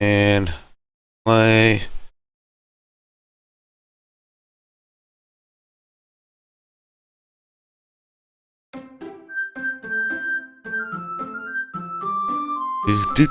And play. Doot, doot.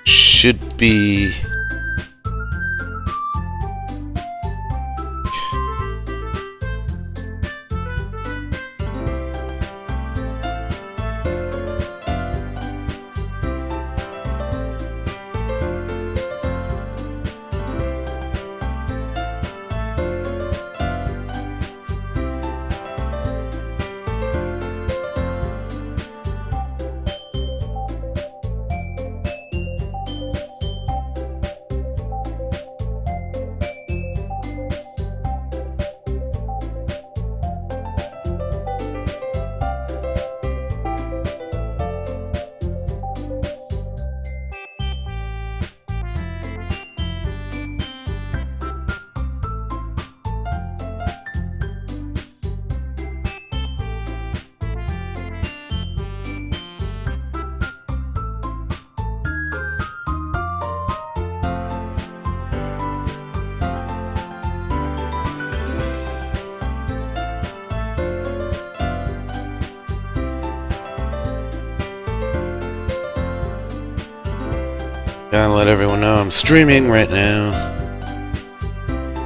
Should be gotta let everyone know I'm streaming right now.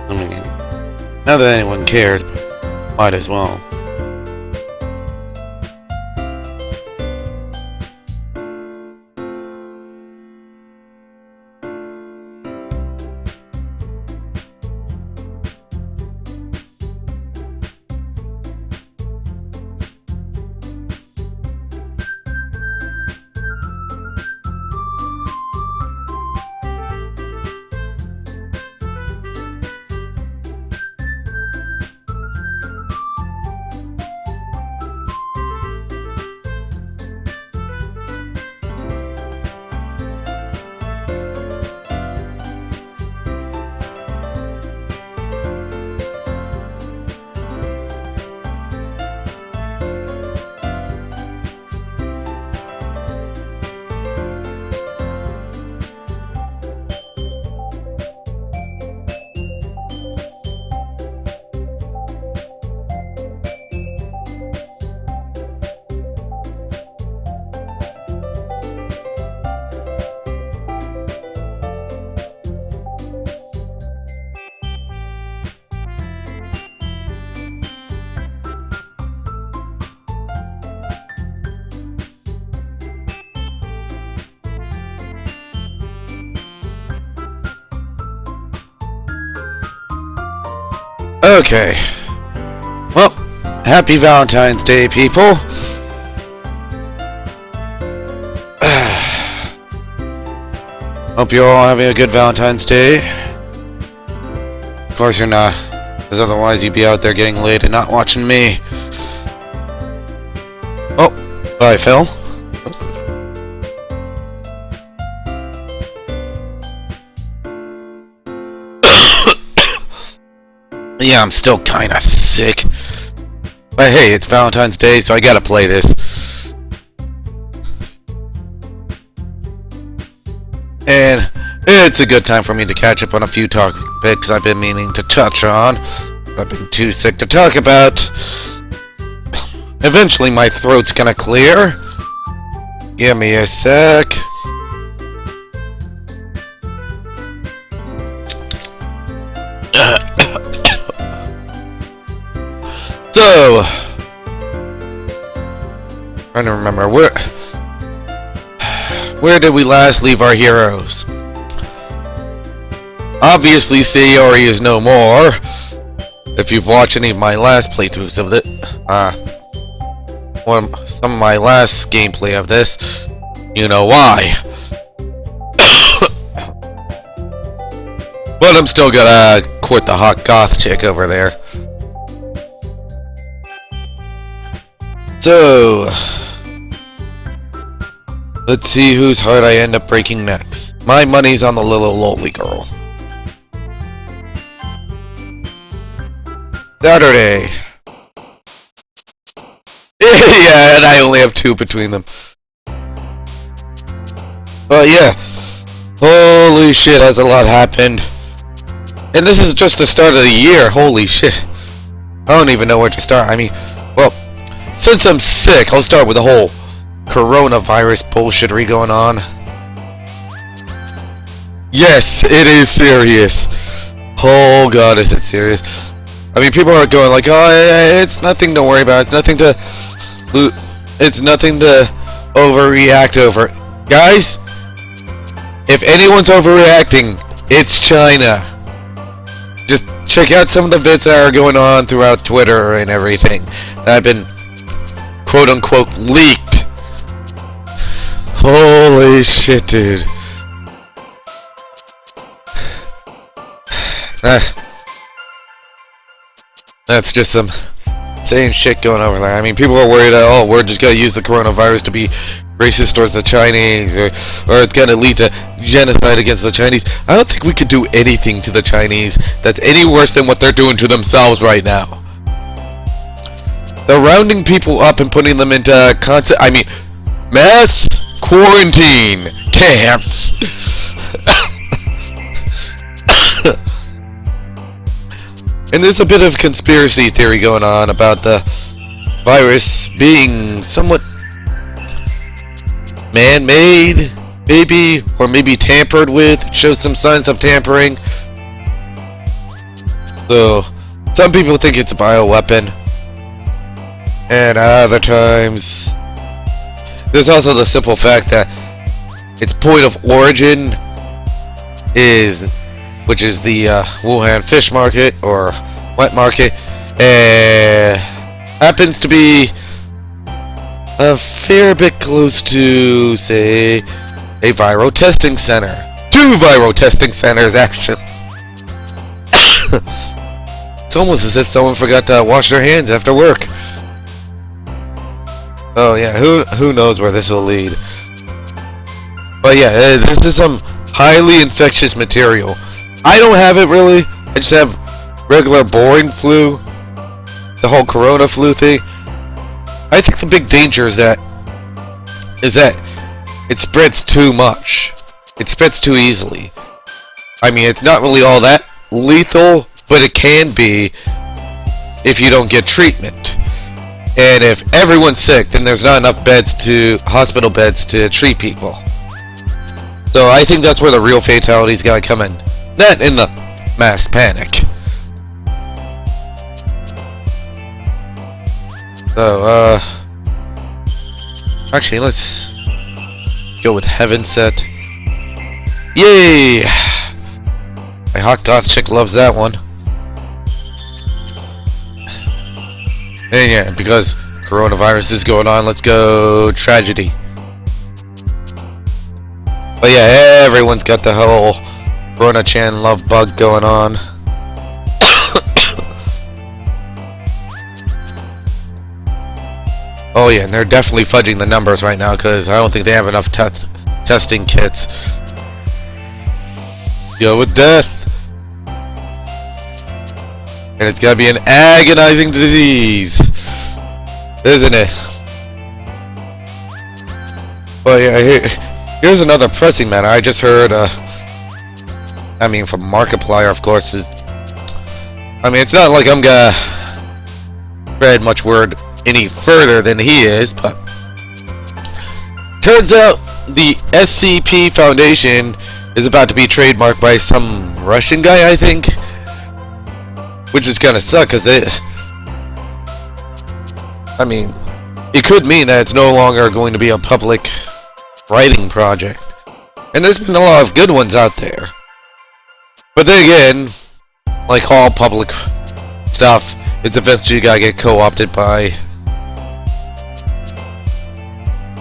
I mean, not that anyone cares, but might as well. Okay. Well, happy Valentine's Day, people. Hope you're all having a good Valentine's Day. Of course you're not, because otherwise you'd be out there getting laid and not watching me. Oh, bye, Phil. Yeah, I'm still kinda sick. But hey, it's Valentine's Day, so I gotta play this. And it's a good time for me to catch up on a few topics I've been meaning to touch on, but I've been too sick to talk about. Eventually my throat's gonna clear. Give me a sec. So, trying to remember where did we last leave our heroes? Obviously, Sayori is no more. If you've watched any of my last playthroughs of it, some of my last gameplay of this, you know why. But I'm still gonna court the hot goth chick over there. So, let's see whose heart I end up breaking next. My money's on the little lowly girl. Saturday. Yeah, and I only have 2 between them. But yeah, holy shit, has a lot happened. And this is just the start of the year, holy shit. I don't even know where to start. I mean, well, since I'm sick, I'll start with the whole coronavirus bullshittery going on. Yes, it is serious. Oh god, is it serious? I mean, people are going like, oh, it's nothing to worry about. It's nothing to overreact over. Guys, if anyone's overreacting, it's China. Just check out some of the bits that are going on throughout Twitter and everything that have been quote-unquote leaked. Holy shit, dude. That's just some insane shit going over there. I mean, people are worried that, oh, we're just going to use the coronavirus to be racist towards the Chinese, or it's going to lead to genocide against the Chinese. I don't think we could do anything to the Chinese that's any worse than what they're doing to themselves right now. They're rounding people up and putting them into mass quarantine camps. And there's a bit of conspiracy theory going on about the virus being somewhat man-made, maybe, or maybe tampered with. It shows some signs of tampering. So, some people think it's a bioweapon. And other times, there's also the simple fact that its point of origin which is the Wuhan fish market or wet market, happens to be a fair bit close to, say, a viral testing center. 2 viral testing centers, actually. It's almost as if someone forgot to wash their hands after work. Oh yeah, who knows where this will lead. But yeah, this is some highly infectious material. I don't have it really. I just have regular boring flu. The whole corona flu thing. I think the big danger is that it spreads too much. It spreads too easily. I mean, it's not really all that lethal, but it can be if you don't get treatment. And if everyone's sick, then there's not enough hospital beds to treat people. So I think that's where the real fatalities gotta come in. Not in the mass panic. So, actually, let's go with Heaven Set. Yay! My hot goth chick loves that one. And yeah, because coronavirus is going on, let's go Tragedy. But yeah, everyone's got the whole Corona-chan love bug going on. Oh yeah, and they're definitely fudging the numbers right now because I don't think they have enough testing kits. Deal with death. And it's gotta be an agonizing disease, isn't it? Well, yeah, here's another pressing matter. I just heard, from Markiplier, of course, it's not like I'm gonna spread much word any further than he is, but turns out the SCP Foundation is about to be trademarked by some Russian guy, I think. Which is gonna suck, because it could mean that it's no longer going to be a public writing project. And there's been a lot of good ones out there. But then again, like all public stuff, it's eventually gotta get co-opted by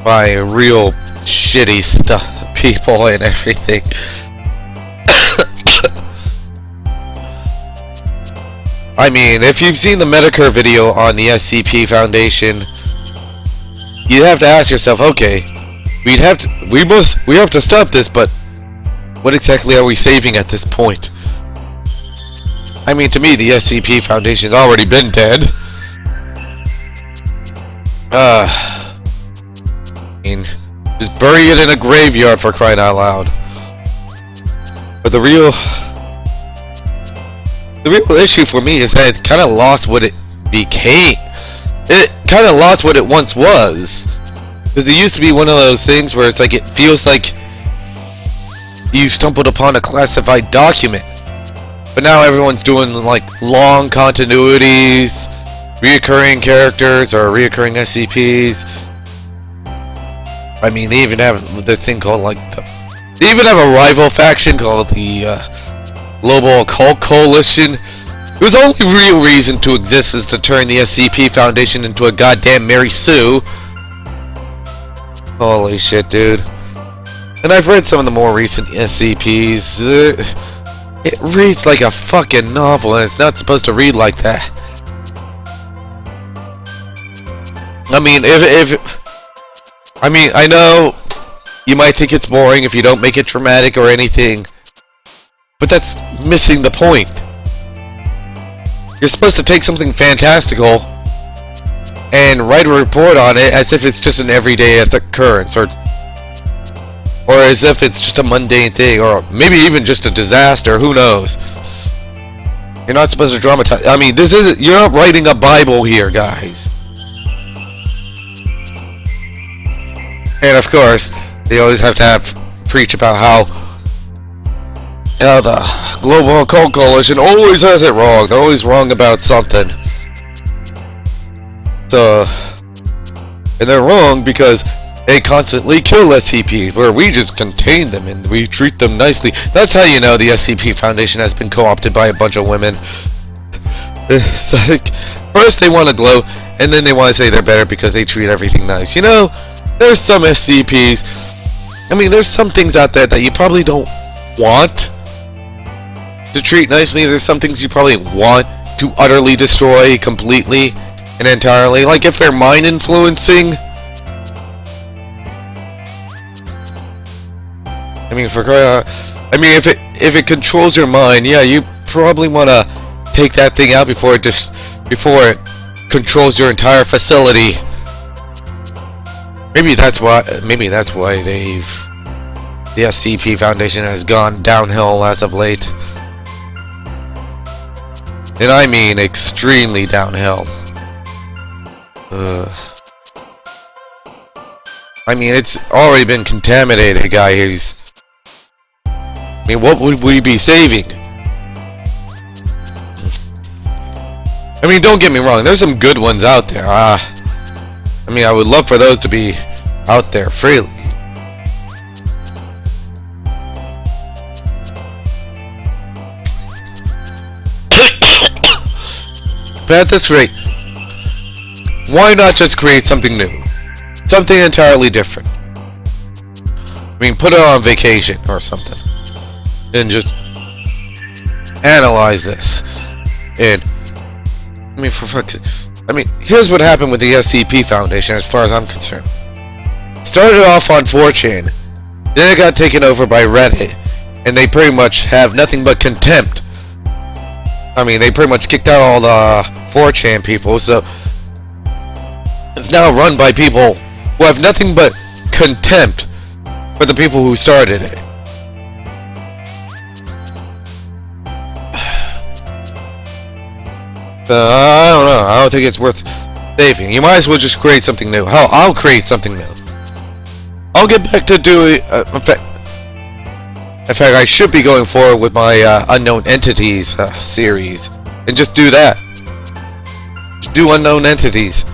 real shitty people and everything. I mean, if you've seen the Medicare video on the SCP Foundation, you have to ask yourself, okay, we have to stop this, but what exactly are we saving at this point? I mean, to me, the SCP Foundation's already been dead. I mean, just bury it in a graveyard for crying out loud. But the real issue for me is that it kind of lost what it became. It kind of lost what it once was. Because it used to be one of those things where it's like, it feels like you stumbled upon a classified document. But now everyone's doing like long continuities, reoccurring characters or reoccurring SCPs. I mean, they even have this thing called like they even have a rival faction called the Global Occult Coalition, whose only real reason to exist is to turn the SCP Foundation into a goddamn Mary Sue. Holy shit, dude. And I've read some of the more recent SCPs. It reads like a fucking novel, and it's not supposed to read like that. I mean, I know you might think it's boring if you don't make it dramatic or anything, but that's missing the point. You're supposed to take something fantastical and write a report on it as if it's just an everyday occurrence, or as if it's just a mundane thing, or maybe even just a disaster, who knows. You're not supposed to dramatize. I mean, you're not writing a Bible here, guys. And of course, they always have to preach about how the Global Occult Coalition always has it wrong. They're always wrong about something. So, and they're wrong because they constantly kill SCP, where we just contain them and we treat them nicely. That's how you know the SCP Foundation has been co-opted by a bunch of women. It's like, first they want to gloat, and then they want to say they're better because they treat everything nice. You know, there's some SCPs. I mean, there's some things out there that you probably don't want to treat nicely. There's some things you probably want to utterly destroy completely and entirely. Like if they're mind influencing. I mean, if it controls your mind, yeah, you probably want to take that thing out before it controls your entire facility. Maybe that's why the SCP Foundation has gone downhill as of late. And I mean extremely downhill. I mean, it's already been contaminated, guys. I mean, what would we be saving? I mean, don't get me wrong, there's some good ones out there. I mean, I would love for those to be out there freely. But at this rate, why not just create something new? Something entirely different. I mean, put it on vacation or something. And just analyze this. And I mean, for fuck's sake. I mean, here's what happened with the SCP Foundation as far as I'm concerned. It started off on 4chan, then it got taken over by Reddit, and they pretty much have nothing but contempt. I mean, they pretty much kicked out all the 4chan people, so it's now run by people who have nothing but contempt for the people who started it. I don't know. I don't think it's worth saving. You might as well just create something new. Hell, I'll create something new. I'll get back to doing... in fact, I should be going forward with my Unknown Entities series. And just do that. Just do Unknown Entities.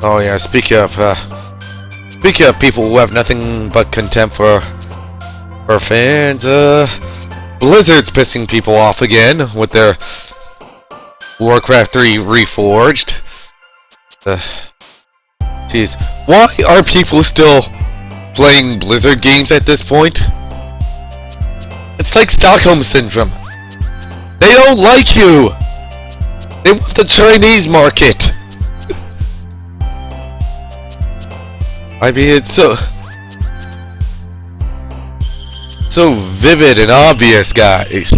Oh yeah, speaking of people who have nothing but contempt for fans, Blizzard's pissing people off again with their Warcraft 3 Reforged. Jeez, why are people still playing Blizzard games at this point? It's like Stockholm Syndrome. They don't like you! They want the Chinese market. I mean, it's so vivid and obvious, guys.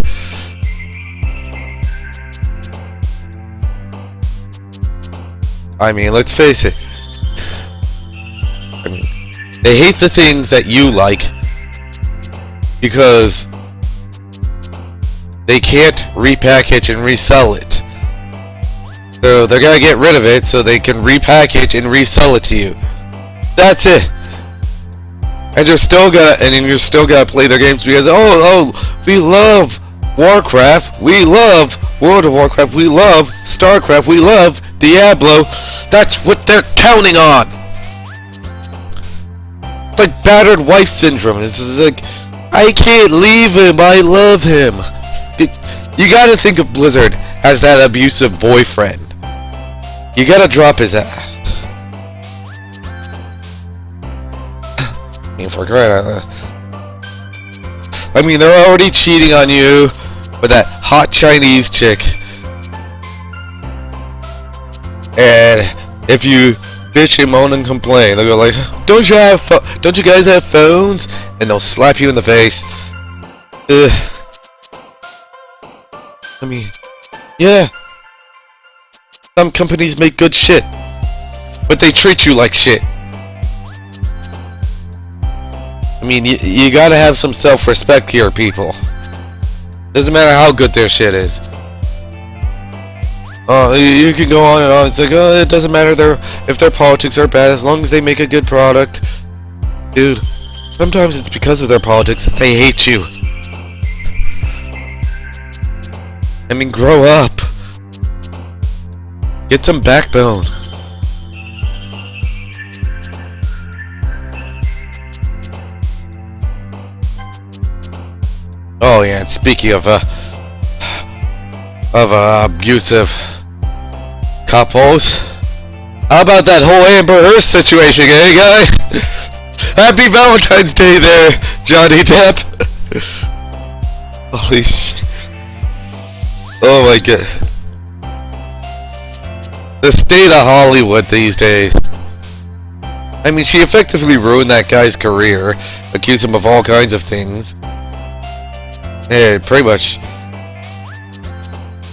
I mean, let's face it. I mean, they hate the things that you like because they can't repackage and resell it. So they're gonna get rid of it so they can repackage and resell it to you. That's it. And you're still gonna play their games because we love Warcraft, we love World of Warcraft, we love Starcraft, we love Diablo. That's what they're counting on. It's like battered wife syndrome. It's like, I can't leave him, I love him. You gotta think of Blizzard as that abusive boyfriend. You gotta drop his ass. I mean, for crying out loud. I mean, they're already cheating on you with that hot Chinese chick. And if you bitch and moan and complain, they'll go like, don't you guys have phones? And they'll slap you in the face. Ugh. I mean, yeah. Some companies make good shit, but they treat you like shit. I mean, you gotta have some self-respect here, people. Doesn't matter how good their shit is. You can go on and on. It's like, it doesn't matter if their politics are bad as long as they make a good product. Dude, sometimes it's because of their politics that they hate you. I mean, grow up. Get some backbone. Oh yeah, and speaking of abusive couples, how about that whole Amber Heard situation, eh, guys? Happy Valentine's Day there, Johnny Depp. Holy shit. Oh my god. The state of Hollywood these days. I mean, she effectively ruined that guy's career, accused him of all kinds of things. It pretty much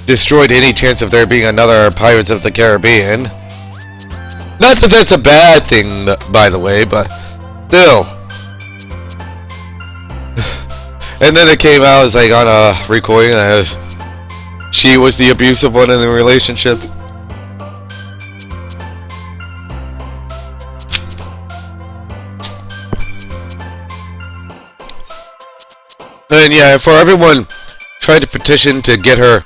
destroyed any chance of there being another Pirates of the Caribbean. Not that that's a bad thing, by the way, but still. And then it came out as like on a recording that she was the abusive one in the relationship. And yeah, for everyone trying to petition to get her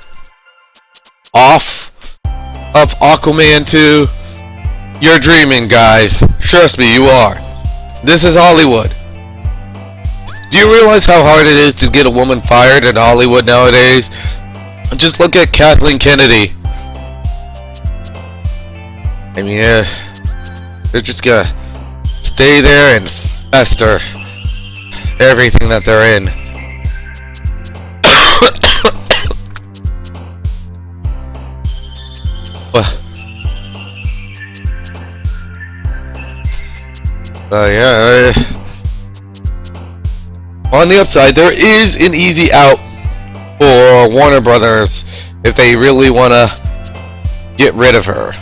off of Aquaman 2, you're dreaming, guys. Trust me, you are. This is Hollywood. Do you realize how hard it is to get a woman fired in Hollywood nowadays? Just look at Kathleen Kennedy. I mean, they're just gonna stay there and fester everything that they're in. Yeah. On the upside, there is an easy out for Warner Brothers if they really want to get rid of her.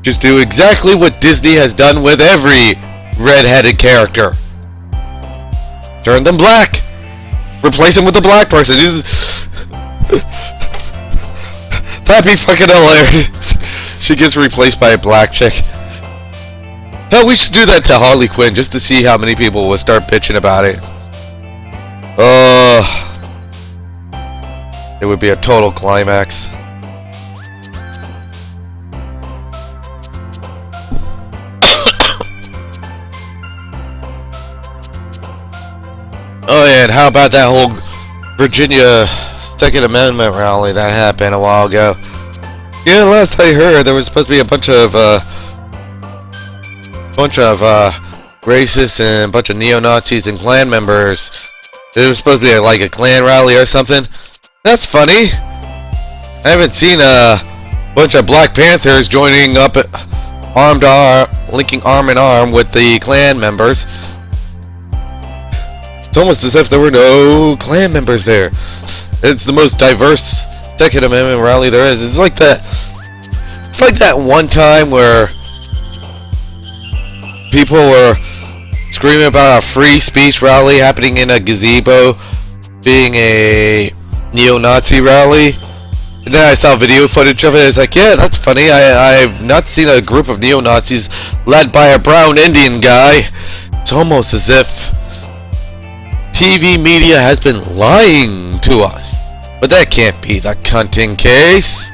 Just do exactly what Disney has done with every red-headed character. Turn them black. Replace them with a black person. That'd be fucking hilarious. She gets replaced by a black chick. Hell, we should do that to Harley Quinn just to see how many people will start bitching about it. It would be a total climax. Oh yeah, and how about that whole Virginia Second Amendment rally that happened a while ago? Yeah, last I heard, there was supposed to be a bunch of racists and a bunch of neo-Nazis and Klan members. It was supposed to be like a Klan rally or something. That's funny. I haven't seen a bunch of Black Panthers joining up, linking arm in arm with the Klan members. It's almost as if there were no Klan members there. It's the most diverse Second Amendment rally there is. It's like that. It's like that one time where people were screaming about a free speech rally happening in a gazebo being a neo-Nazi rally. And then I saw video footage of it. It's like, yeah, that's funny. I've not seen a group of neo-Nazis led by a brown Indian guy. It's almost as if TV media has been lying to us. But that can't be the cunting case.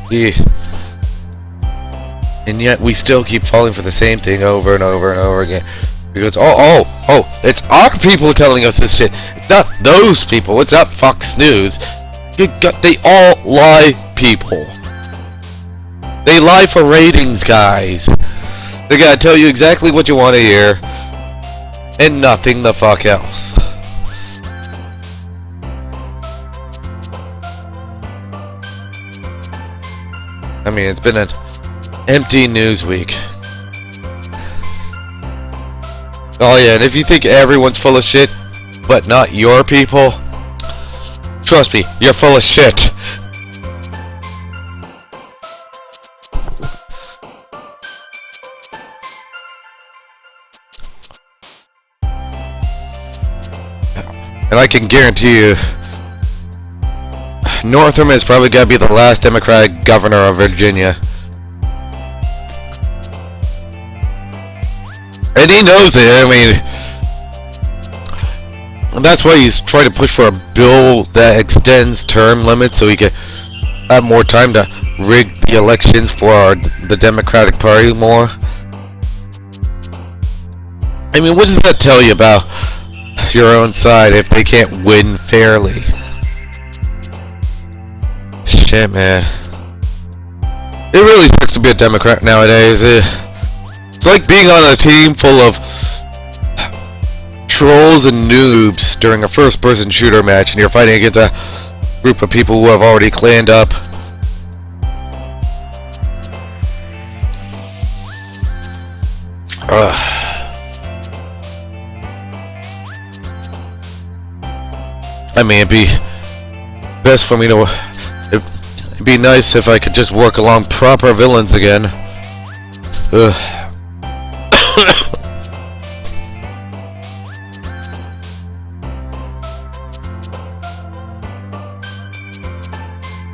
Jeez. And yet we still keep falling for the same thing over and over and over again. Because, it's our people telling us this shit. It's not those people. It's not Fox News. They all lie, people. They lie for ratings, guys. They gotta tell you exactly what you want to hear. And nothing the fuck else. I mean, it's been an empty news week. Oh yeah, and if you think everyone's full of shit, but not your people, trust me, you're full of shit. And I can guarantee you, Northam is probably going to be the last Democratic governor of Virginia. And he knows it. I mean, that's why he's trying to push for a bill that extends term limits so he can have more time to rig the elections for the Democratic Party more. I mean, what does that tell you about your own side if they can't win fairly? Shit, man. It really sucks to be a Democrat nowadays. It's like being on a team full of trolls and noobs during a first-person shooter match, and you're fighting against a group of people who have already clanned up. I mean, it'd be best for me to... It'd be nice if I could just work along proper villains again.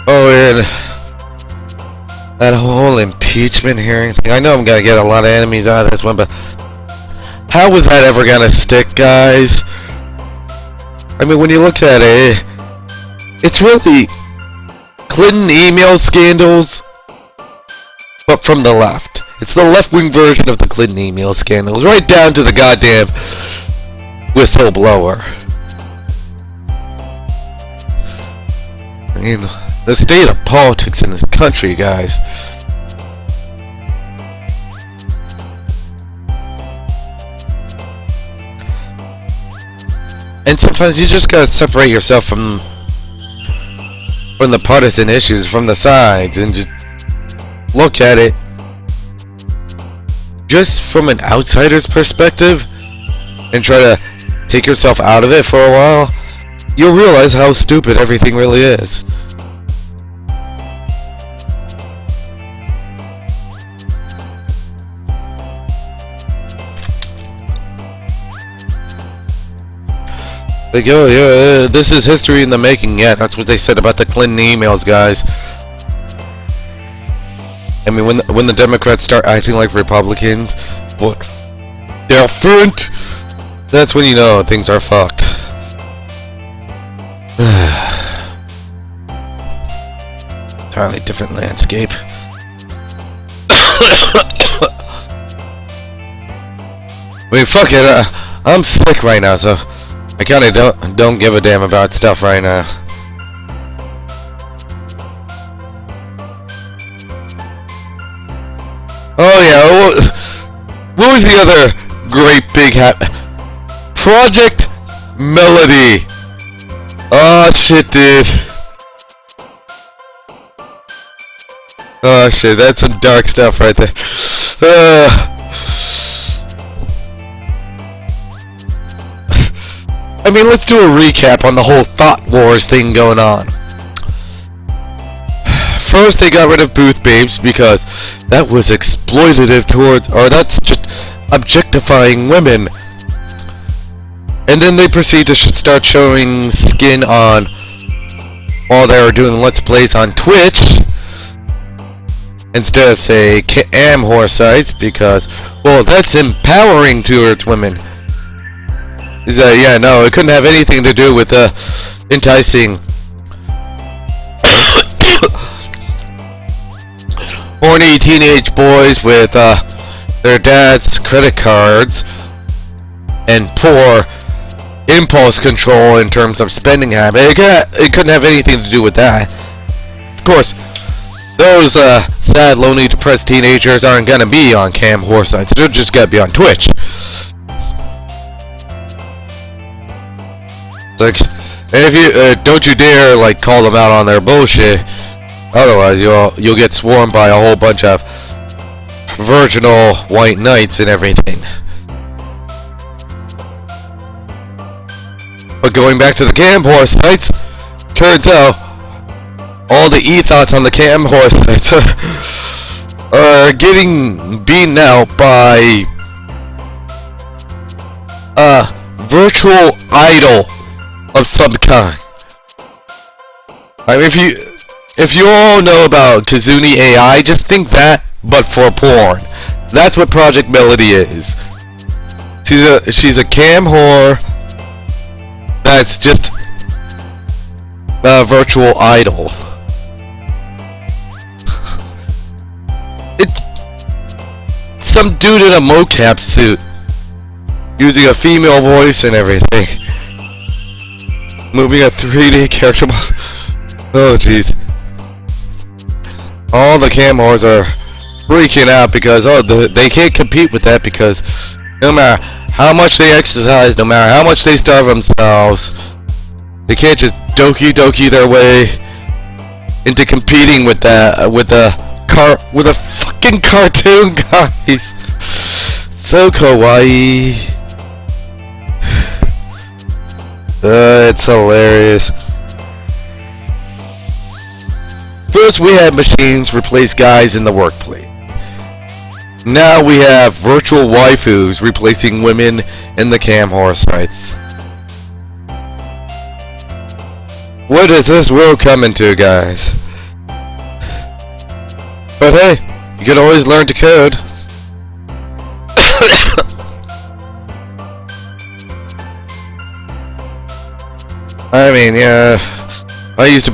Oh, and that whole impeachment hearing thing. I know I'm gonna get a lot of enemies out of this one, but how was that ever gonna stick, guys? I mean, when you look at it, it's really Clinton email scandals, but from the left. It's the left-wing version of the Clinton email scandals, right down to the goddamn whistleblower. I mean, the state of politics in this country, guys. And sometimes you just gotta separate yourself from the partisan issues, from the sides, and just look at it just from an outsider's perspective and try to take yourself out of it for a while. You'll realize how stupid everything really is. Like, oh yeah, this is history in the making. Yeah, that's what they said about the Clinton emails, guys. I mean, when the Democrats start acting like Republicans, but different, that's when you know things are fucked. Entirely different landscape. I mean, fuck it. I'm sick right now, so I kind of don't give a damn about stuff right now. Oh yeah, what was the other great big hat? Project Melody. Oh shit, dude. Oh shit, that's some dark stuff right there. I mean, let's do a recap on the whole Thought Wars thing going on. First, they got rid of booth babes because that was exploitative towards, or that's just objectifying women. And then they proceed to start showing skin on while they were doing Let's Plays on Twitch instead of, say, cam horse sites because, well, that's empowering towards women. Yeah, no, it couldn't have anything to do with enticing horny teenage boys with their dad's credit cards and poor impulse control in terms of spending habit. It couldn't have anything to do with that. Of course, those sad, lonely, depressed teenagers aren't gonna be on cam horse sites. They're just gonna be on Twitch. Like, and if you don't you dare like call them out on their bullshit, otherwise you'll get swarmed by a whole bunch of virginal white knights and everything. But going back to the cam horse sites, turns out all the e-thoughts on the cam horse sites are getting beaten out by a virtual idol of some kind. I mean, if you all know about Kazuni AI, just think that, but for porn. That's what Project Melody is. She's a cam whore that's just a virtual idol. It's some dude in a mocap suit using a female voice and everything. Moving a 3D character model. Oh jeez. All the cam whores are freaking out because they can't compete with that because no matter how much they exercise, no matter how much they starve themselves, they can't just doki their way into competing with that with a fucking cartoon, guys. So kawaii. It's hilarious. First we had machines replace guys in the workplace. Now we have virtual waifus replacing women in the cam horse sites. What is this world coming to, guys? But hey, you can always learn to code. I mean, yeah, I used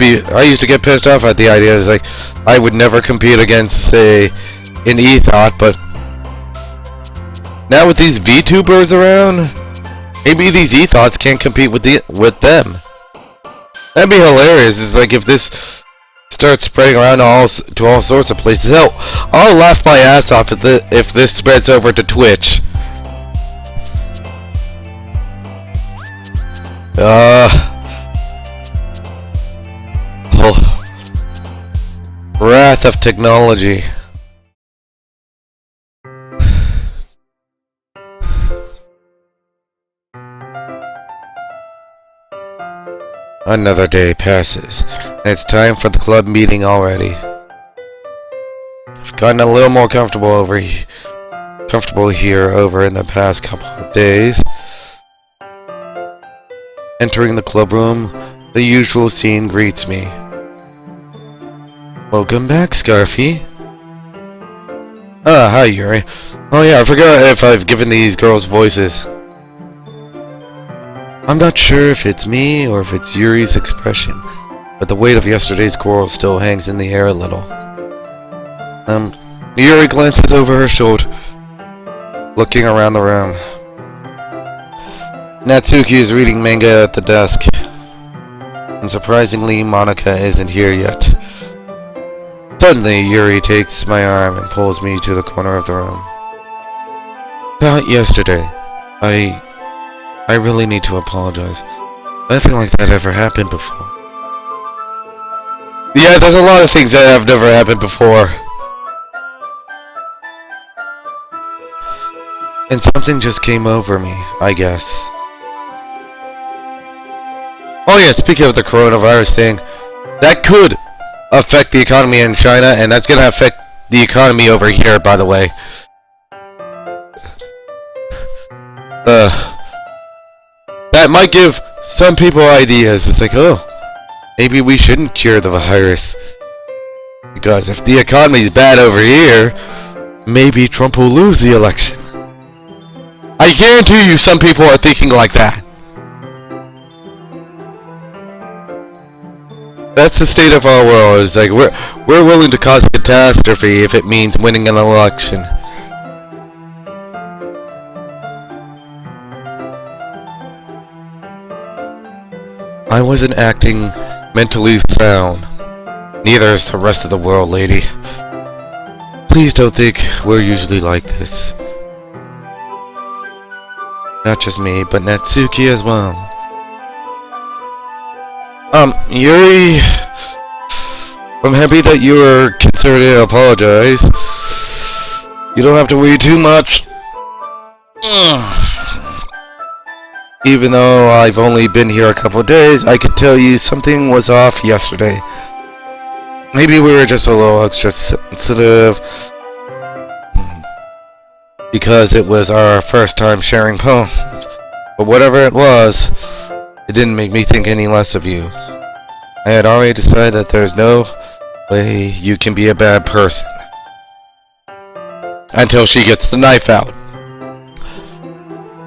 to get pissed off at the idea. It's like, I would never compete against, say, an e-thought, but now with these VTubers around, maybe these e-thoughts can't compete with them. That'd be hilarious. It's like if this starts spreading around to all sorts of places. Hell, I'll laugh my ass off if this spreads over to Twitch. Wrath of technology. Another day passes, and it's time for the club meeting already. I've gotten a little more comfortable here over in the past couple of days. Entering the club room, the usual scene greets me. Welcome back, Scarfy. Ah, hi, Yuri. Oh yeah, I forgot if I've given these girls voices. I'm not sure if it's me or if it's Yuri's expression, but the weight of yesterday's quarrel still hangs in the air a little. Yuri glances over her shoulder, looking around the room. Natsuki is reading manga at the desk, and surprisingly, Monica isn't here yet. Suddenly, Yuri takes my arm and pulls me to the corner of the room. About yesterday, I really need to apologize. Nothing like that ever happened before. Yeah, there's a lot of things that have never happened before. And something just came over me, I guess. Oh yeah, speaking of the coronavirus thing, that could affect the economy in China, and that's gonna affect the economy over here, by the way. That might give some people ideas. It's like, oh, maybe we shouldn't cure the virus. Because if the economy is bad over here, maybe Trump will lose the election. I guarantee you some people are thinking like that. That's the state of our world. It's like we're willing to cause a catastrophe if it means winning an election. I wasn't acting mentally sound. Neither is the rest of the world, lady. Please don't think we're usually like this. Not just me, but Natsuki as well. Yuri, I'm happy that you were considered to apologize. You don't have to worry too much. Even though I've only been here a couple of days, I could tell you something was off yesterday. Maybe we were just a little extra sensitive. Because it was our first time sharing poems. But whatever it was, it didn't make me think any less of you. I had already decided that there's no way you can be a bad person. Until she gets the knife out.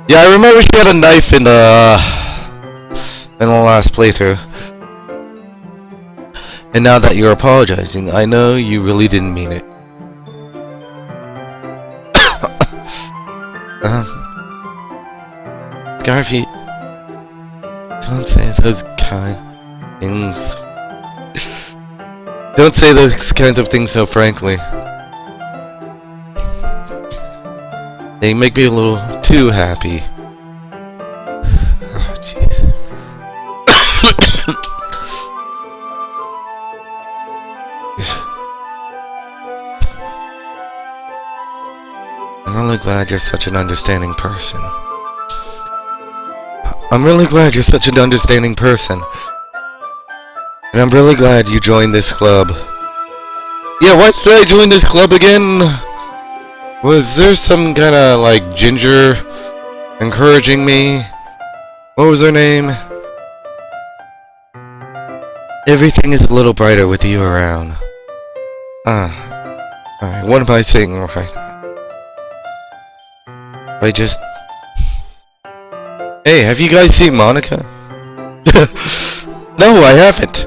Yeah, I remember she had a knife in the last playthrough. And now that you're apologizing, I know you really didn't mean it. Garvey, don't say those kind of things. Don't say those kinds of things so frankly. They make me a little too happy. Oh, jeez. I'm really glad you're such an understanding person. I'm really glad you're such an understanding person. And I'm really glad you joined this club. Yeah, why did I join this club again? Was there some kind of, like, ginger encouraging me? What was her name? Everything is a little brighter with you around. Alright, what am I saying right now? Hey, have you guys seen Monica? No, I haven't.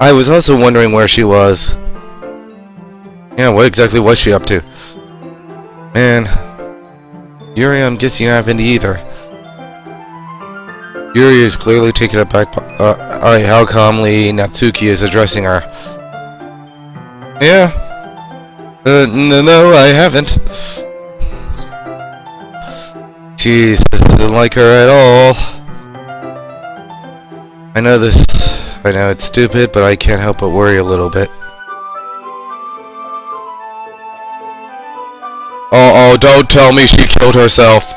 I was also wondering where she was. Yeah, what exactly was she up to? Man, Yuri, I'm guessing you haven't either. Yuri is clearly taken aback by how calmly Natsuki is addressing her. Yeah. No, I haven't. Jeez, this isn't like her at all. I know it's stupid, but I can't help but worry a little bit. Oh, don't tell me she killed herself.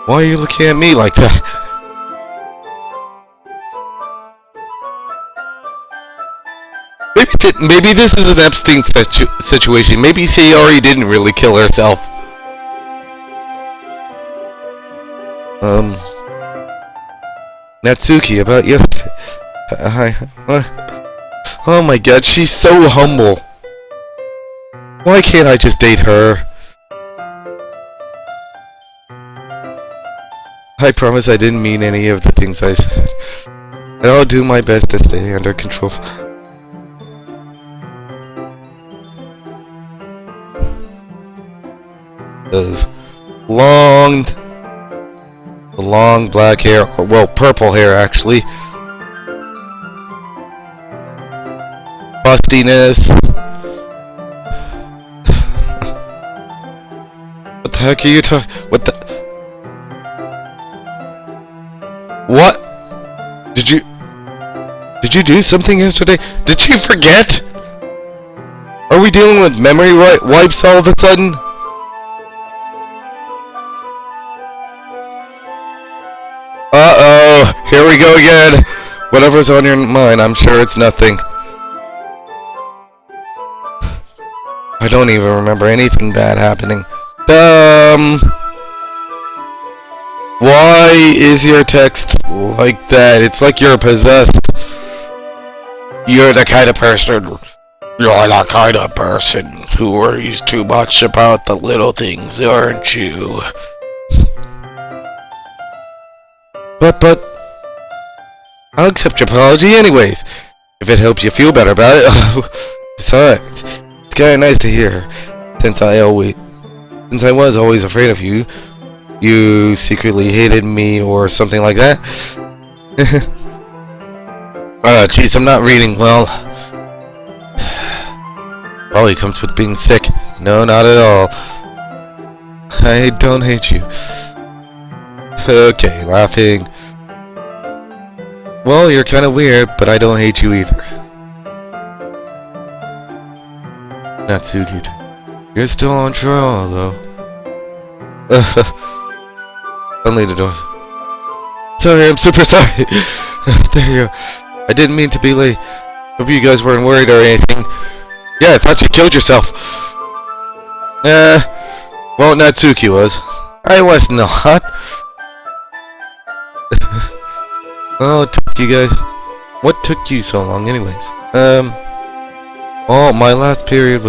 Why are you looking at me like that? Maybe this is an Epstein situation. Maybe Sayori didn't really kill herself. Natsuki, about yesterday. Hi. What? Oh my god, she's so humble. Why can't I just date her? I promise I didn't mean any of the things I said. And I'll do my best to stay under control. Those long black hair, or well, purple hair actually. Bustiness. What the heck are you talking? What the? What? Did you do something yesterday? Did you forget? Are we dealing with memory wipes all of a sudden? Uh-oh, here we go again. Whatever's on your mind, I'm sure it's nothing. I don't even remember anything bad happening. Why is your text like that? It's like you're possessed. You're the kind of person who worries too much about the little things, aren't you? But, I'll accept your apology anyways, if it helps you feel better about it. Besides, it's kinda nice to hear, since I was always afraid of you. You secretly hated me or something like that? Jeez, I'm not reading well. Probably comes with being sick. No, not at all. I don't hate you. Okay, laughing. Well, you're kinda weird, but I don't hate you either. Natsuki, you're still on trial, though. Suddenly the doors. Sorry, I'm super sorry. There you go. I didn't mean to be late. Hope you guys weren't worried or anything. Yeah, I thought you killed yourself. Well, Natsuki was. I was not. Oh, it took you guys. What took you so long, anyways? Well, my last period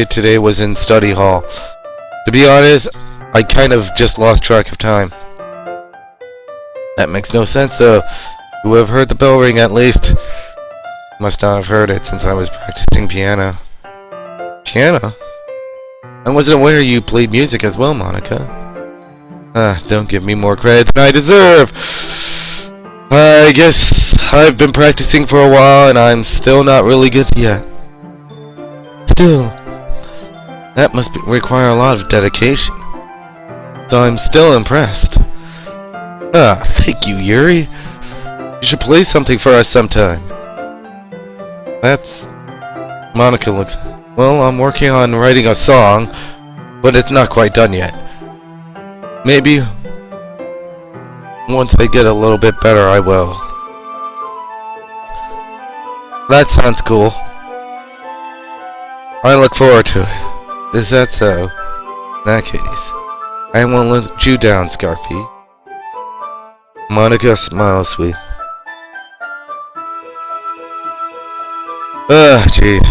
today was in study hall. To be honest, I kind of just lost track of time. That makes no sense, though. You would have heard the bell ring at least. Must not have heard it since I was practicing piano. Piano? I wasn't aware you played music as well, Monica. Don't give me more credit than I deserve. I guess I've been practicing for a while and I'm still not really good yet. Still, that must require a lot of dedication. So I'm still impressed. Thank you, Yuri. You should play something for us sometime. Monica looks... Well, I'm working on writing a song, but it's not quite done yet. Maybe once I get a little bit better, I will. That sounds cool. I look forward to it. Is that so? In that case, I won't let you down, Scarfy. Monica smiles sweet. Jeez.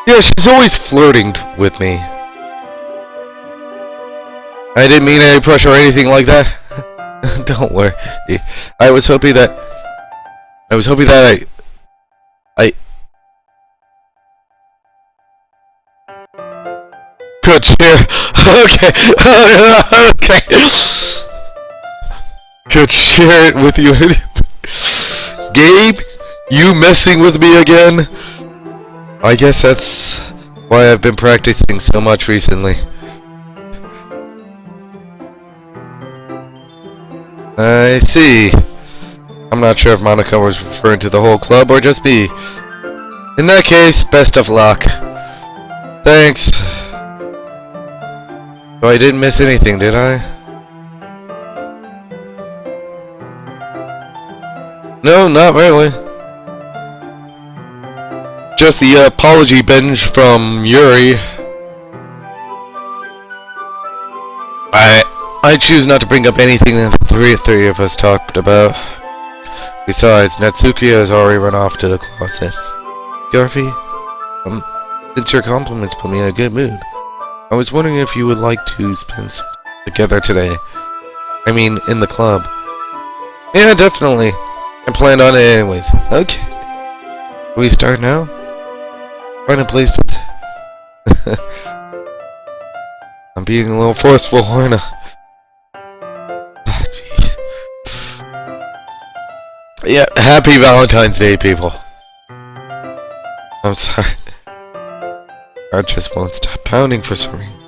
Yeah, she's always flirting with me. I didn't mean any pressure or anything like that. Don't worry. I was hoping that I could share. Okay. Okay. Could share it with you. Gabe, you messing with me again? I guess that's why I've been practicing so much recently. I see. I'm not sure if Monica was referring to the whole club or just me. In that case, best of luck. Thanks. So I didn't miss anything, did I? No, not really. Just the apology binge from Yuri. I choose not to bring up anything that the three of us talked about. Besides, Natsuki has already run off to the closet. Garfy, since your compliments put me in a good mood, I was wondering if you would like to spend some time together today. I mean, in the club. Yeah, definitely. I planned on it anyways. Okay. Can we start now? Find a place to... I'm being a little forceful, aren't I? Ah, jeez. Yeah, happy Valentine's Day, people. I'm sorry. I just won't stop pounding for some reason.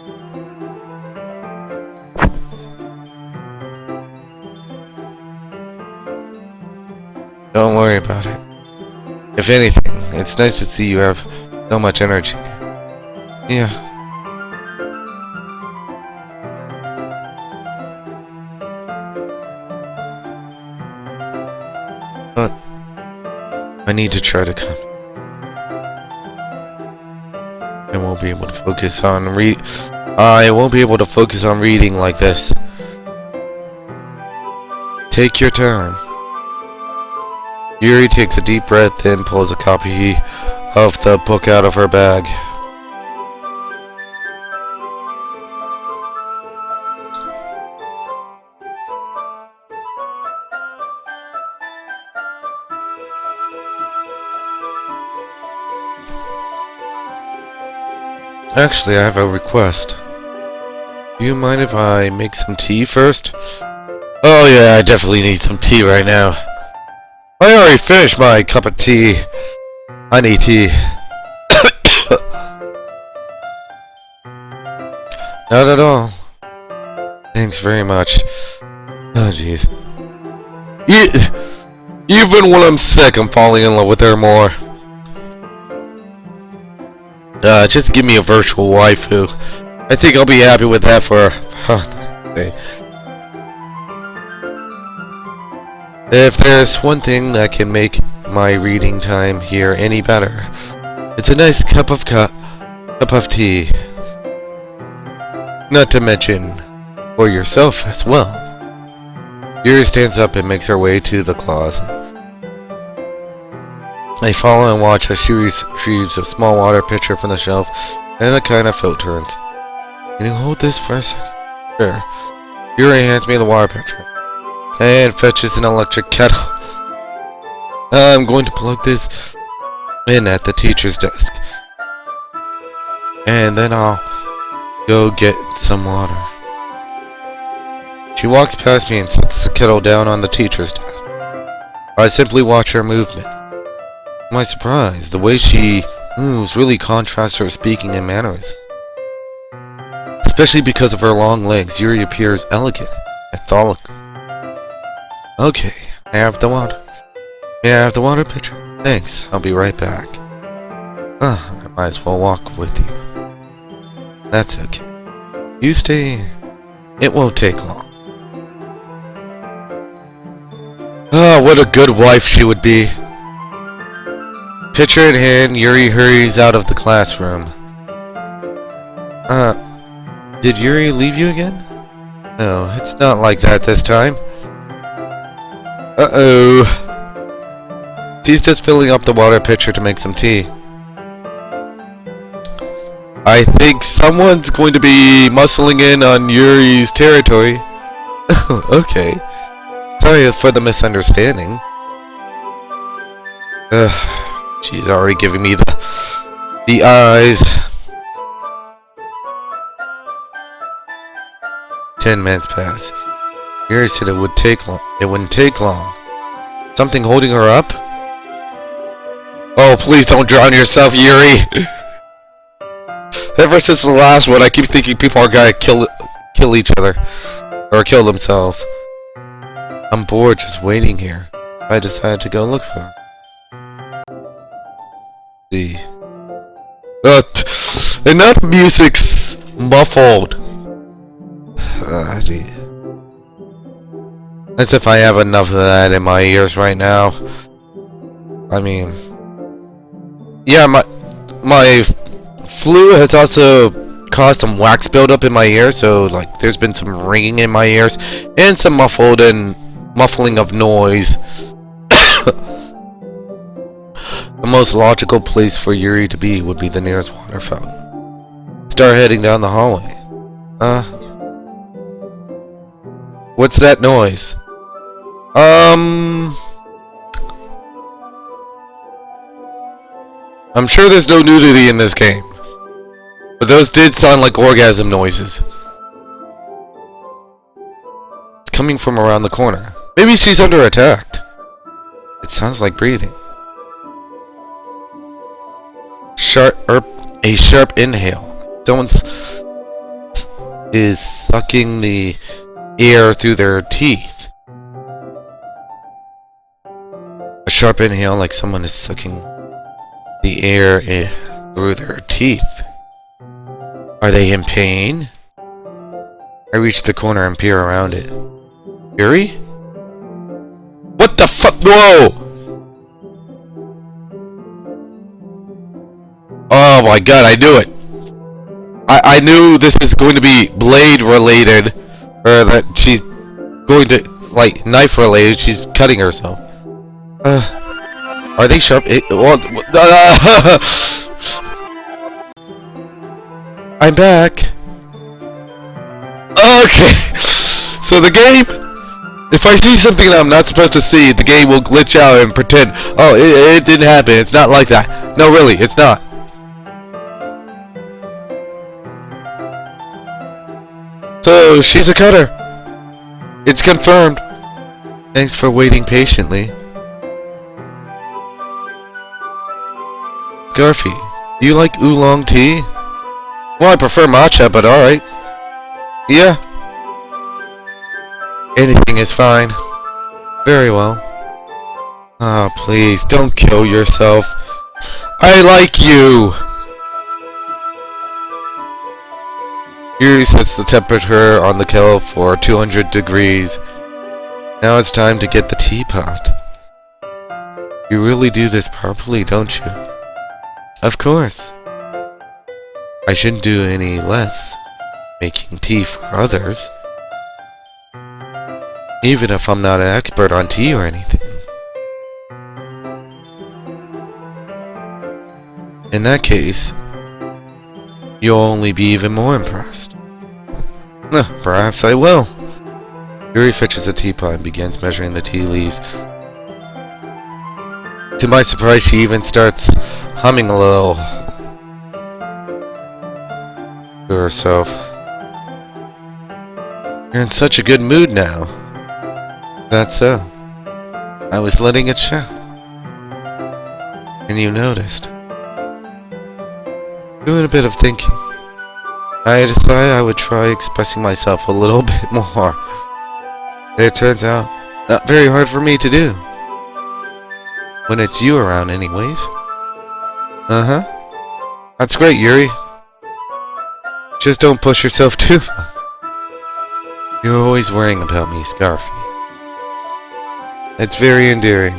Don't worry about it. If anything, it's nice to see you have so much energy. Yeah. But I need to try to come. I won't be able to focus on reading like this. Take your time. Yuri takes a deep breath, then pulls a copy of the book out of her bag. Actually, I have a request. Do you mind if I make some tea first? Oh yeah, I definitely need some tea right now. I already finished my cup of tea. I need tea. Not at all. Thanks very much. Oh jeez. Even when I'm sick, I'm falling in love with her more. Just give me a virtual waifu. I think I'll be happy with that for... If there's one thing that can make my reading time here any better, it's a nice cup of tea. Not to mention, for yourself as well. Yuri stands up and makes her way to the closet. I follow and watch as she retrieves a small water pitcher from the shelf and a kind of filter. Can you hold this for a second? Sure. Yuri hands me the water pitcher and fetches an electric kettle. I'm going to plug this in at the teacher's desk, and then I'll go get some water. She walks past me and sets the kettle down on the teacher's desk. I simply watch her movement. To my surprise, the way she moves really contrasts her speaking and manners. Especially because of her long legs, Yuri appears elegant and methodical. Okay, I have the water. May I have the water pitcher? Thanks, I'll be right back. I might as well walk with you. That's okay. You stay. It won't take long. What a good wife she would be. Pitcher in hand, Yuri hurries out of the classroom. Did Yuri leave you again? No, it's not like that this time. Uh-oh. She's just filling up the water pitcher to make some tea. I think someone's going to be muscling in on Yuri's territory. Okay. Sorry for the misunderstanding. She's already giving me the eyes. 10 minutes pass. Yuri said it wouldn't take long. Something holding her up? Oh, please don't drown yourself, Yuri! Ever since the last one, I keep thinking people are gonna kill each other. Or kill themselves. I'm bored just waiting here. I decided to go look for her. See. Enough music's muffled. Gee. As if I have enough of that in my ears right now. I mean, yeah, my flu has also caused some wax buildup in my ear, so like there's been some ringing in my ears and some muffling of noise. The most logical place for Yuri to be would be the nearest water fountain. Start heading down the hallway. What's that noise? I'm sure there's no nudity in this game, but those did sound like orgasm noises. It's coming from around the corner. Maybe she's under attack. It sounds like breathing. A sharp inhale. Someone is sucking the air through their teeth. A sharp inhale like someone is sucking the air through their teeth. Are they in pain? I reach the corner and peer around it. Yuri? What the fuck? Whoa! Oh my god, I knew it! I knew this is going to be blade related, or that she's going to, like, knife related. She's cutting herself. Are they sharp? I'm back. Okay. So the game, if I see something that I'm not supposed to see, the game will glitch out and pretend, oh, it didn't happen. It's not like that. No, really, it's not. So, she's a cutter. It's confirmed. Thanks for waiting patiently. Scarfy, do you like oolong tea? Well, I prefer matcha, but alright. Yeah. Anything is fine. Very well. Ah, please, don't kill yourself. I like you! Yuri sets the temperature on the kettle for 200 degrees. Now it's time to get the teapot. You really do this properly, don't you? Of course. I shouldn't do any less making tea for others. Even if I'm not an expert on tea or anything. In that case, you'll only be even more impressed. Perhaps I will. Yuri fetches a teapot and begins measuring the tea leaves. To my surprise, she even starts humming a little to herself. You're in such a good mood now. That's so. I was letting it show. And you noticed. Doing a bit of thinking. I decided I would try expressing myself a little bit more. It turns out, not very hard for me to do. When it's you around anyways. Uh-huh. That's great, Yuri. Just don't push yourself too much. You're always worrying about me, Scarfy. It's very endearing.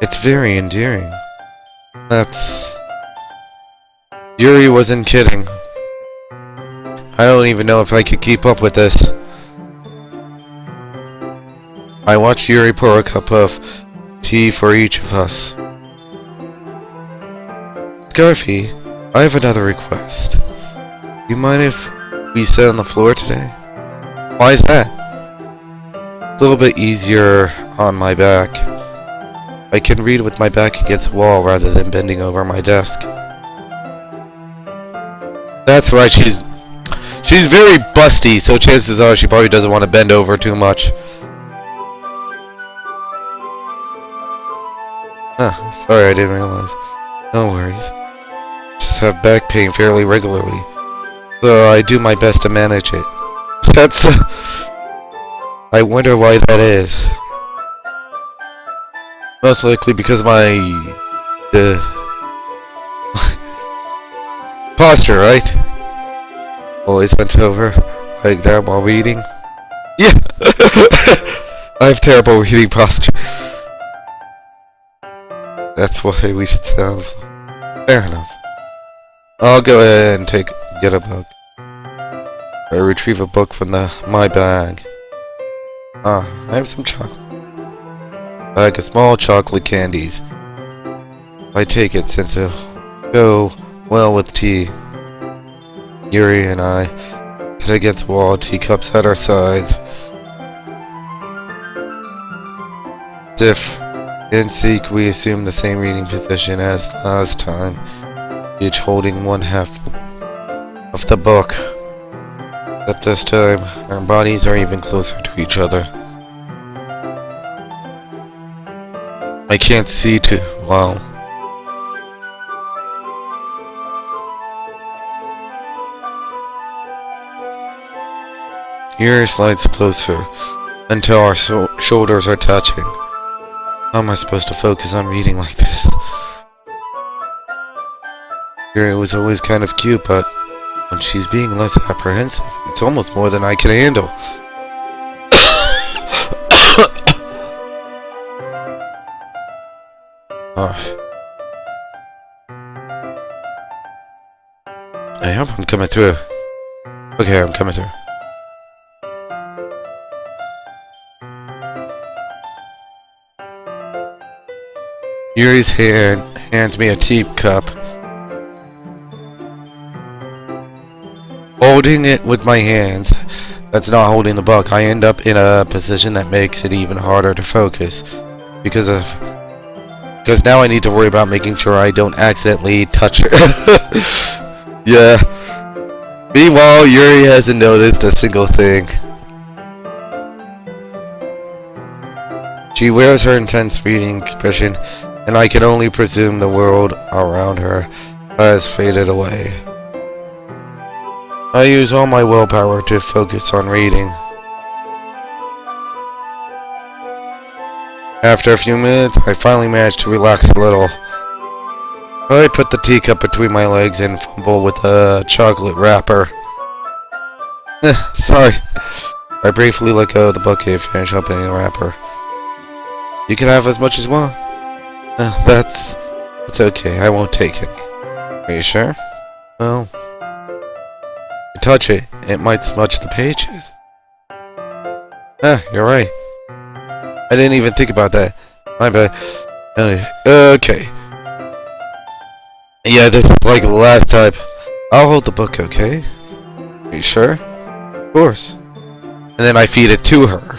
It's very endearing. That's... Yuri wasn't kidding. I don't even know if I could keep up with this. I watched Yuri pour a cup of tea for each of us. Scarfy, I have another request. You mind if we sit on the floor today? Why is that? A little bit easier on my back. I can read with my back against the wall rather than bending over my desk. That's right, she's very busty, so chances are she probably doesn't want to bend over too much. Sorry, I didn't realize. No worries. Just have back pain fairly regularly, so I do my best to manage it. That's... I wonder why that is. Most likely because my... posture, right? Always bent over like that while reading. Yeah! I have terrible reading posture. That's why we should sound... Fair enough. I'll go ahead and get a book. I retrieve a book from my bag. I have some chocolate. Bag of small chocolate candies. I take it since it'll go well with tea. Yuri and I head against the wall, teacups at our sides. If in sync, we assume the same reading position as last time, each holding one half of the book. Except this time, our bodies are even closer to each other. I can't see too well, Yuri slides closer until our shoulders are touching. How am I supposed to focus on reading like this? Yuri was always kind of cute, but when she's being less apprehensive, it's almost more than I can handle. I hope I'm coming through. Okay, I'm coming through. Yuri's hand hands me a teacup. Holding it with my hands, that's not holding the book. I end up in a position that makes it even harder to focus because now I need to worry about making sure I don't accidentally touch her. Yeah. Meanwhile, Yuri hasn't noticed a single thing. She wears her intense reading expression, and I can only presume the world around her has faded away. I use all my willpower to focus on reading. After a few minutes, I finally manage to relax a little. I put the teacup between my legs and fumble with the chocolate wrapper. Sorry. I briefly let go of the book and finish opening the wrapper. You can have as much as you want. That's okay. I won't take any. Are you sure? Well, if you touch it, it might smudge the pages. You're right. I didn't even think about that. My bad. Okay. Yeah, this is like the last time. I'll hold the book, okay? Are you sure? Of course. And then I feed it to her.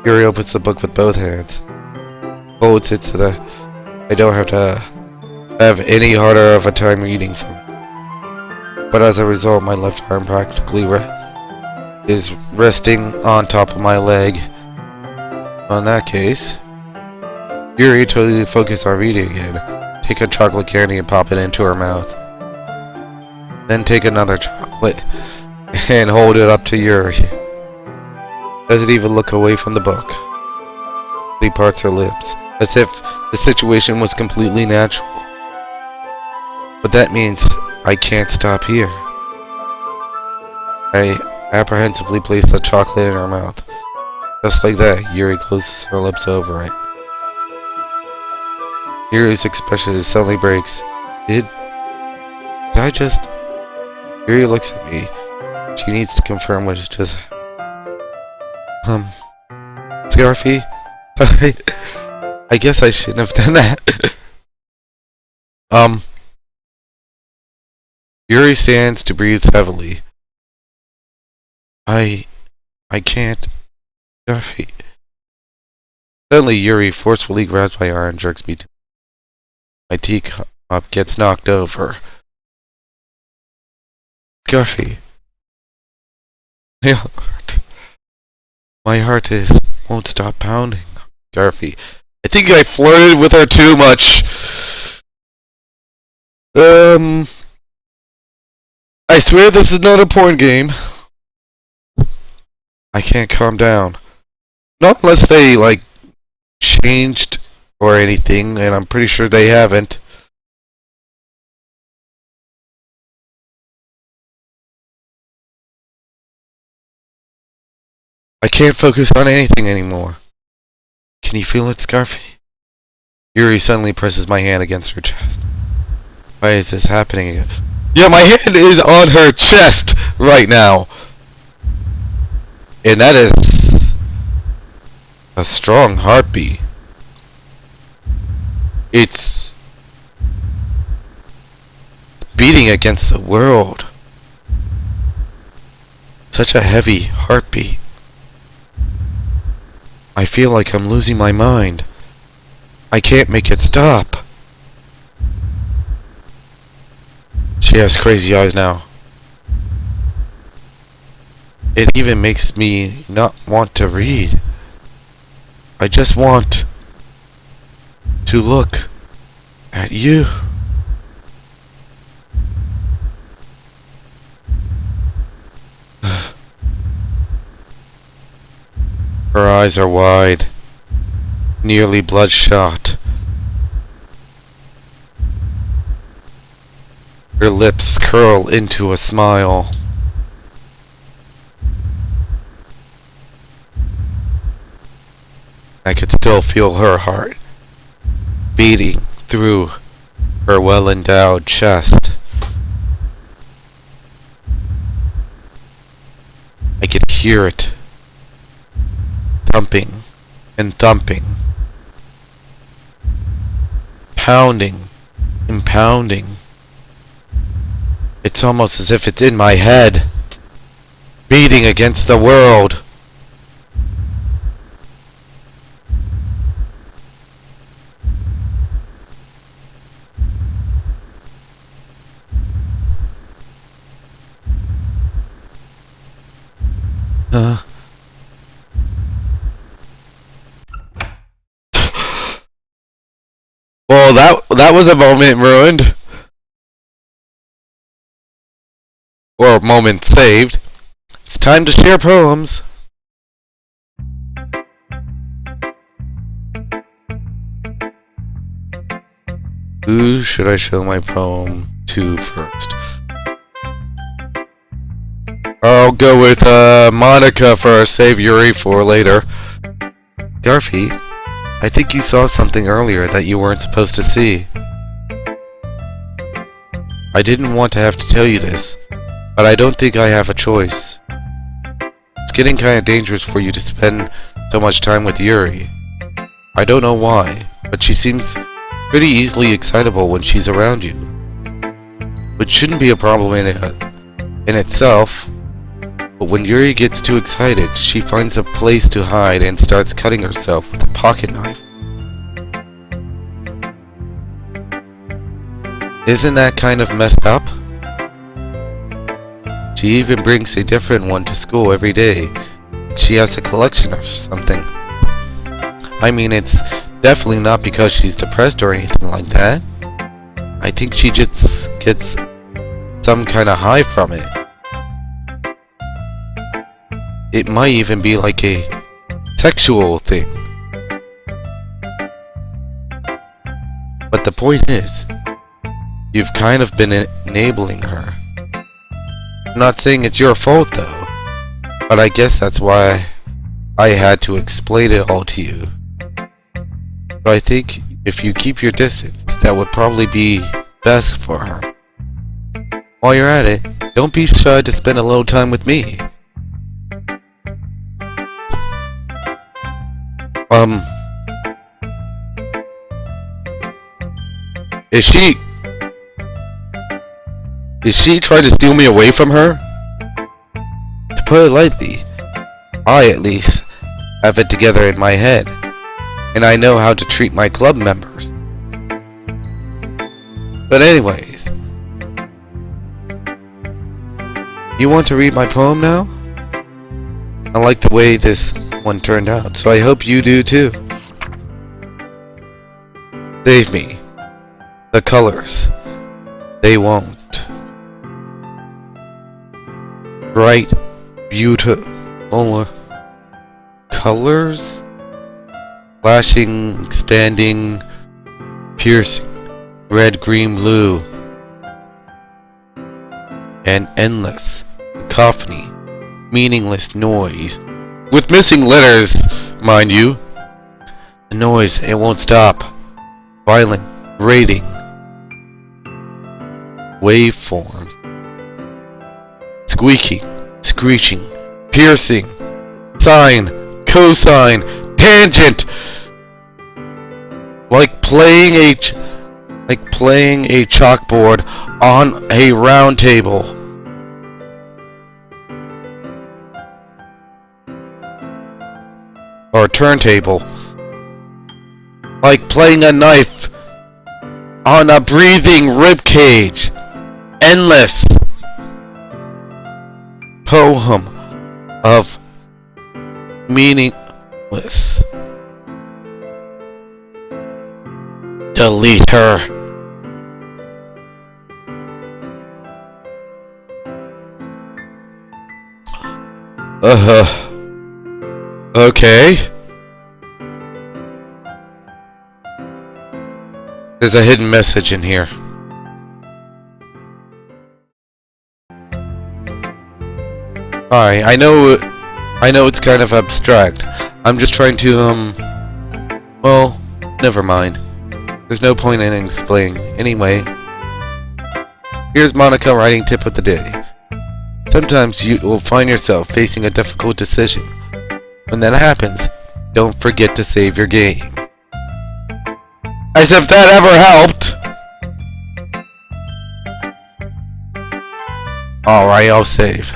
Yuri opens the book with both hands. Holds it so that I don't have to have any harder of a time reading from it. But as a result, my left arm practically is resting on top of my leg. In that case, Yuri totally focused on reading again. Take a chocolate candy and pop it into her mouth. Then take another chocolate and hold it up to Yuri. Doesn't even look away from the book. She parts her lips, as if the situation was completely natural. But that means I can't stop here. I apprehensively place the chocolate in her mouth. Just like that, Yuri closes her lips over it. Yuri's expression suddenly breaks. Did I just... Yuri looks at me. She needs to confirm what is just... Scarfy? I guess I shouldn't have done that. Yuri stands to breathe heavily. I can't... Scarfy. Suddenly, Yuri forcefully grabs my arm and jerks me to... My teacup gets knocked over. Scarfy. My heart won't stop pounding. Scarfy. I think I flirted with her too much. I swear this is not a porn game. I can't calm down. Not unless they, like, changed or anything, and I'm pretty sure they haven't. I can't focus on anything anymore. Can you feel it, Scarfy? Yuri suddenly presses my hand against her chest. Why is this happening again? Yeah, my hand is on her chest right now. And that is a strong heartbeat. It's beating against the world. Such a heavy heartbeat. I feel like I'm losing my mind. I can't make it stop. She has crazy eyes now. It even makes me not want to read. I just want to look at you. Her eyes are wide, nearly bloodshot. Her lips curl into a smile. I could still feel her heart beating through her well-endowed chest. I could hear it thumping and thumping, pounding and pounding. It's almost as if it's in my head, beating against the world. Well, that was a moment ruined. Or a moment saved. It's time to share poems. Who should I show my poem to first? I'll go with Monica first, save Yuri for later. Garfy, I think you saw something earlier that you weren't supposed to see. I didn't want to have to tell you this, but I don't think I have a choice. It's getting kinda dangerous for you to spend so much time with Yuri. I don't know why, but she seems pretty easily excitable when she's around you. Which shouldn't be a problem in itself, but when Yuri gets too excited, she finds a place to hide and starts cutting herself with a pocket knife. Isn't that kind of messed up? She even brings a different one to school every day. She has a collection or something. I mean, it's definitely not because she's depressed or anything like that. I think she just gets some kind of high from it. It might even be like a sexual thing. But the point is, you've kind of been enabling her. I'm not saying it's your fault though, but I guess that's why I had to explain it all to you. So I think if you keep your distance, that would probably be best for her. While you're at it, don't be shy to spend a little time with me. Is she trying to steal me away from her? To put it lightly, I at least have it together in my head, and I know how to treat my club members. But anyways, you want to read my poem now? I like the way this one turned out, so I hope you do too. Save me. The colors. They won't. Bright, beautiful colors. Flashing, expanding, piercing. Red, green, blue. And endless. Cacophony. Meaningless noise. With missing letters, mind you. The noise, it won't stop. Violent, grating. Waveforms. Squeaking, screeching, piercing. Sine, cosine, tangent. Like playing a chalkboard on a round table. Or turntable. Like playing a knife on a breathing rib cage. Endless poem of meaningless. Delete her. Okay. There's a hidden message in here. Hi, I know it's kind of abstract. I'm just trying to, well, never mind. There's no point in explaining. Anyway, here's Monica writing tip of the day. Sometimes you will find yourself facing a difficult decision. When that happens, don't forget to save your game. As if that ever helped! Alright, I'll save.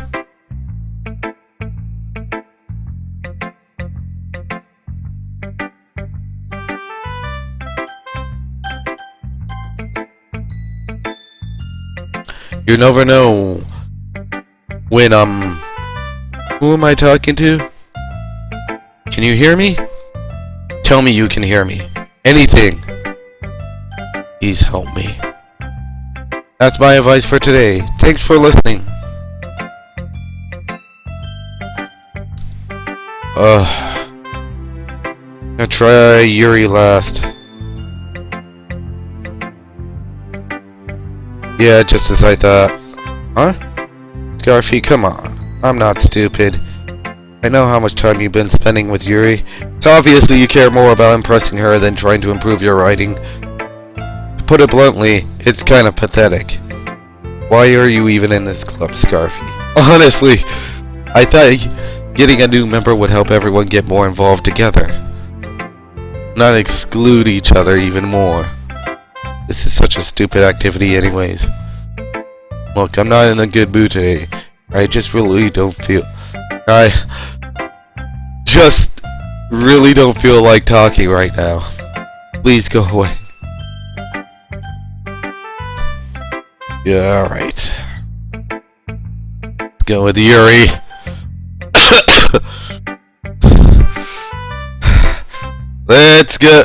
You never know when, who am I talking to? Can you hear me? Tell me you can hear me. Anything. Please help me. That's my advice for today. Thanks for listening. I'll try Yuri last. Yeah, just as I thought. Huh? Scarfy, come on. I'm not stupid. I know how much time you've been spending with Yuri. So obviously you care more about impressing her than trying to improve your writing. To put it bluntly, it's kind of pathetic. Why are you even in this club, Scarfy? Honestly, I thought getting a new member would help everyone get more involved together. Not exclude each other even more. This is such a stupid activity anyways. Look, I'm not in a good mood today. I just really don't feel like talking right now. Please go away. Yeah, alright. Let's go with Yuri. Let's go.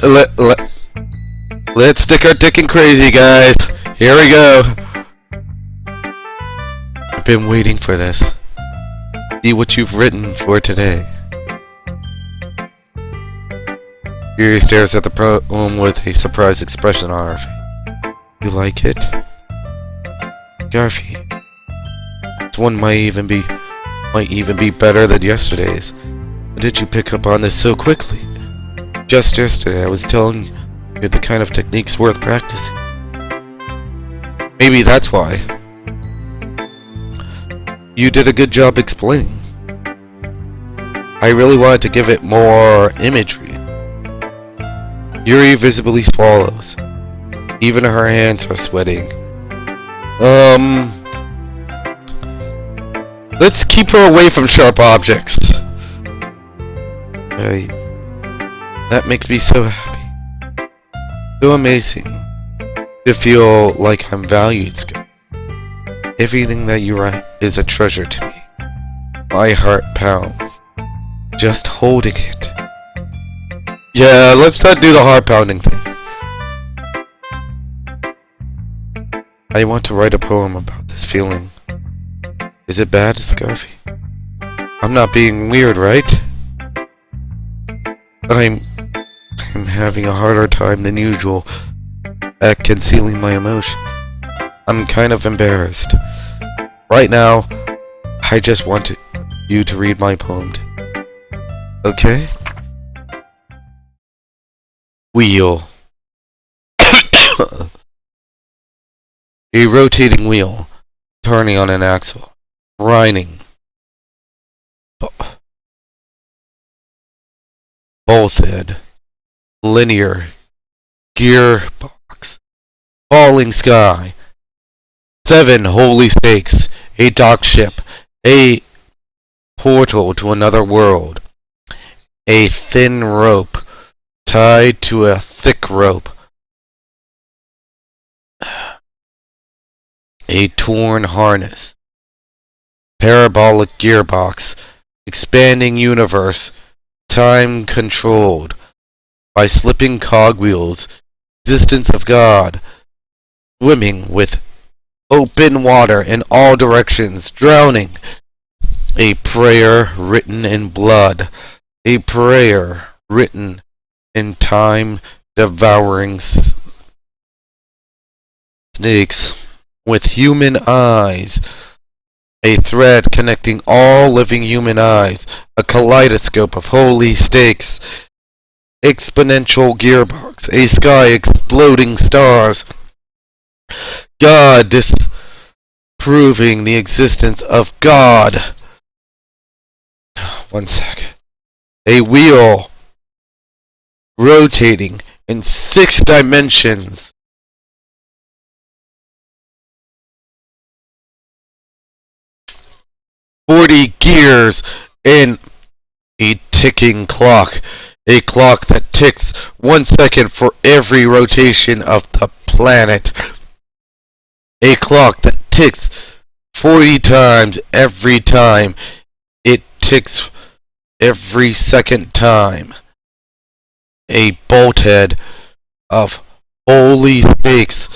Let's stick our dick in crazy, guys. Here we go. I've been waiting for this. See what you've written for today. Yuri stares at the poem with a surprised expression on her face. You like it? Garfy. This one might even be better than yesterday's. How did you pick up on this so quickly? Just yesterday I was telling you the kind of techniques worth practicing. Maybe that's why. You did a good job explaining. I really wanted to give it more imagery. Yuri visibly swallows. Even her hands are sweating. Let's keep her away from sharp objects. That makes me so happy. So amazing to feel like I'm valued, Scott. Everything that you write is a treasure to me. My heart pounds just holding it. Yeah, let's not do the heart pounding thing. I want to write a poem about this feeling. Is it bad, Scarfy? I'm not being weird, right? I'm having a harder time than usual at concealing my emotions. I'm kind of embarrassed. Right now, I just want you to read my poem. Okay? Wheel. A rotating wheel, turning on an axle, grinding. Bolted. Linear. Gearbox. Falling sky. 7 holy stakes. A dock ship. A portal to another world. A thin rope tied to a thick rope. A torn harness. Parabolic gearbox. Expanding universe. Time controlled by slipping cogwheels. Existence of God. Swimming with open water in all directions. Drowning. A prayer written in blood. a prayer written in time devouring snakes with human eyes, a thread connecting all living human eyes, a kaleidoscope of holy stakes, exponential gearbox, a sky exploding stars, God disproving the existence of God. One second. A wheel rotating in 6 dimensions. "40 gears in a ticking clock. A clock that ticks 1 second for every rotation of the planet. A clock that ticks 40 times every time it ticks every second time. A bolthead of holy stakes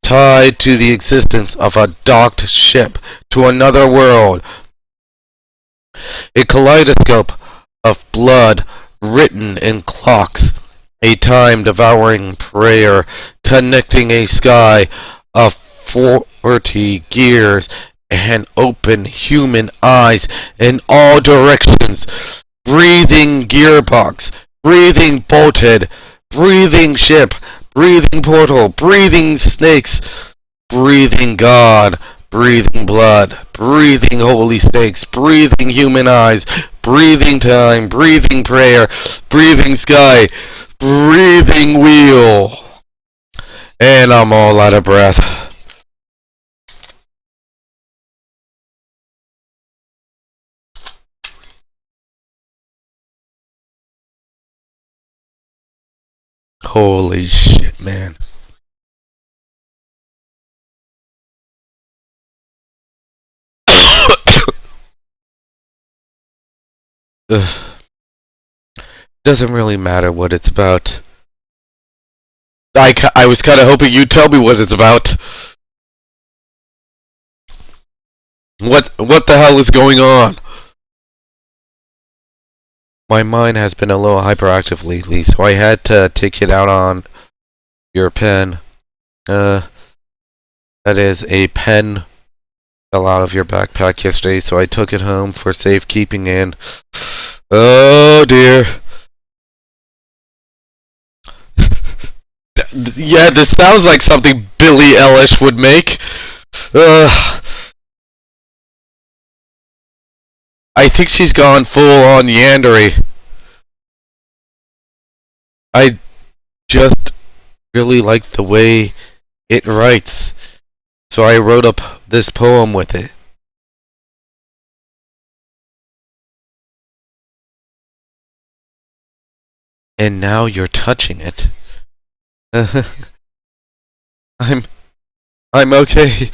tied to the existence of a docked ship to another world. A kaleidoscope of blood written in clocks. A time-devouring prayer connecting a sky of 40 gears and open human eyes in all directions. Breathing gearbox, breathing bolthead, breathing ship, breathing portal, breathing snakes, breathing God, breathing blood, breathing holy stakes, breathing human eyes, breathing time, breathing prayer, breathing sky, breathing wheel." And I'm all out of breath. Holy shit, man. Doesn't really matter what it's about. I was kind of hoping you'd tell me what it's about. What the hell is going on? My mind has been a little hyperactive lately, so I had to take it out on your pen. That is, a pen fell out of your backpack yesterday, so I took it home for safekeeping in. Oh dear. Yeah, this sounds like something Billie Eilish would make. I think she's gone full on yandery. I just really like the way it writes, so I wrote up this poem with it. And now you're touching it. I'm okay.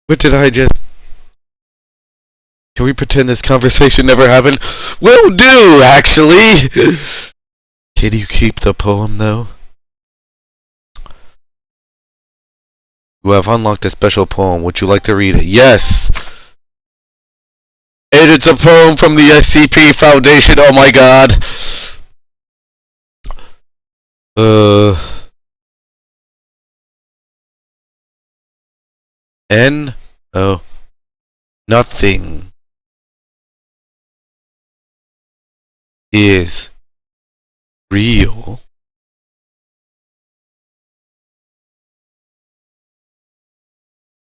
What did I just... Can we pretend this conversation never happened? Will do, actually! Can you keep the poem, though? You have unlocked a special poem. Would you like to read it? Yes! And it's a poem from the SCP Foundation, oh my god! N-O... Nothing is real.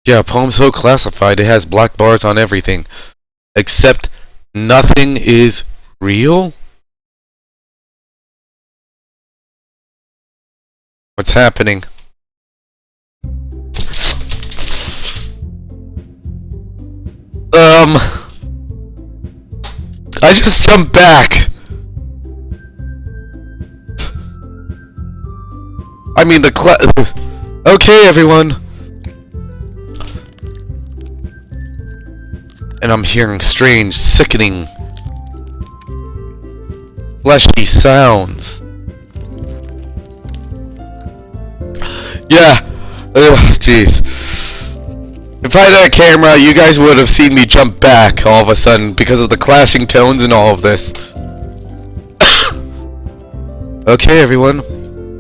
Yeah, poem's so classified, it has black bars on everything. Except nothing is real? What's happening? I just jumped back. I mean, okay, everyone. And I'm hearing strange, sickening, fleshy sounds. Yeah. Jeez. If If I had a camera, you guys would have seen me jump back all of a sudden because of the clashing tones and all of this. Okay, everyone.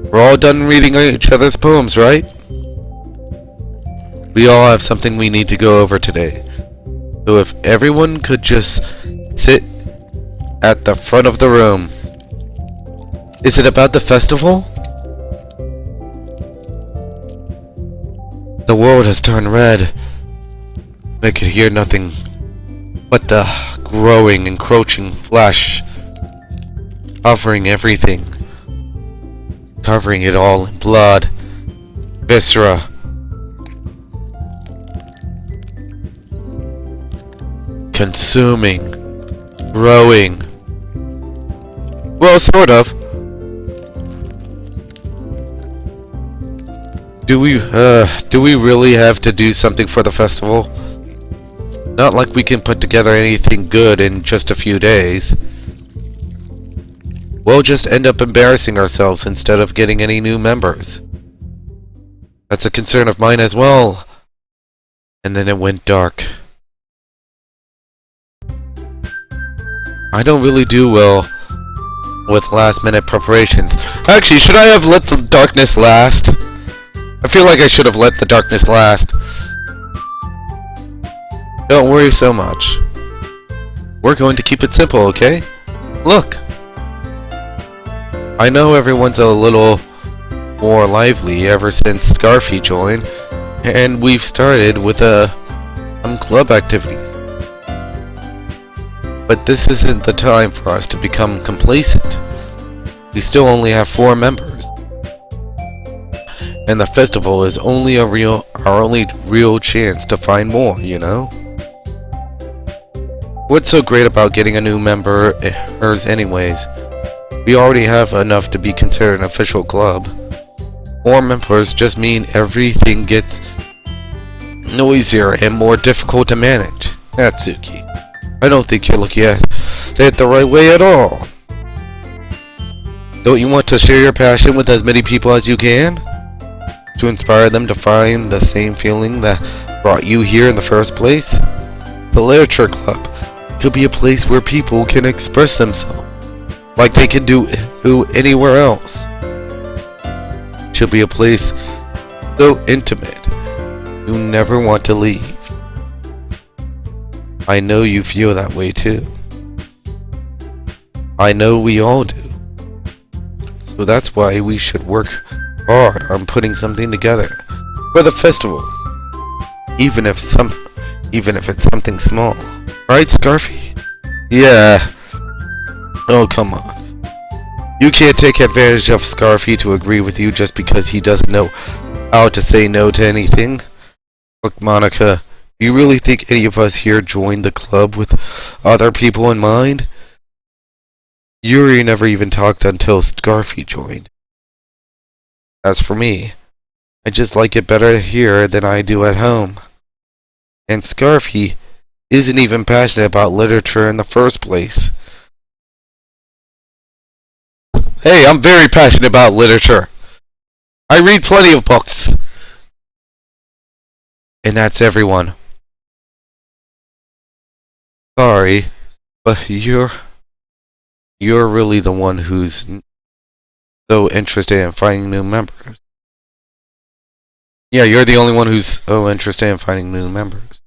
We're all done reading each other's poems, right? We all have something we need to go over today. So if everyone could just sit at the front of the room. Is it about the festival? The world has turned red. I could hear nothing but the growing, encroaching flesh, covering everything, covering it all in blood, viscera, consuming, growing. Well, sort of. Do we really have to do something for the festival? Not like we can put together anything good in just a few days. We'll just end up embarrassing ourselves instead of getting any new members. That's a concern of mine as well. And then it went dark. I don't really do well with last-minute preparations. Actually, should I have let the darkness last? I feel like I should have let the darkness last. Don't worry so much. We're going to keep it simple, okay? Look! I know everyone's a little more lively ever since Scarfy joined, and we've started with some club activities. But this isn't the time for us to become complacent. We still only have 4 members. And the festival is only our only real chance to find more, you know? What's so great about getting a new members anyways? We already have enough to be considered an official club. More members just mean everything gets noisier and more difficult to manage. Natsuki, I don't think you're looking at it the right way at all. Don't you want to share your passion with as many people as you can? To inspire them to find the same feeling that brought you here in the first place? The Literature Club could be a place where people can express themselves like they can do anywhere else. It should be a place so intimate you never want to leave. I know you feel that way too. I know we all do. So that's why we should work hard on putting something together for the festival, even if it's something small, right, Scarfy? Yeah. Oh, come on. You can't take advantage of Scarfy to agree with you just because he doesn't know how to say no to anything. Look, Monica, do you really think any of us here joined the club with other people in mind? Yuri never even talked until Scarfy joined. As for me, I just like it better here than I do at home. And Scarfy isn't even passionate about literature in the first place. Hey, I'm very passionate about literature. I read plenty of books. And that's everyone. Sorry, but you're really the one who's so interested in finding new members. Yeah, you're the only one who's so interested in finding new members.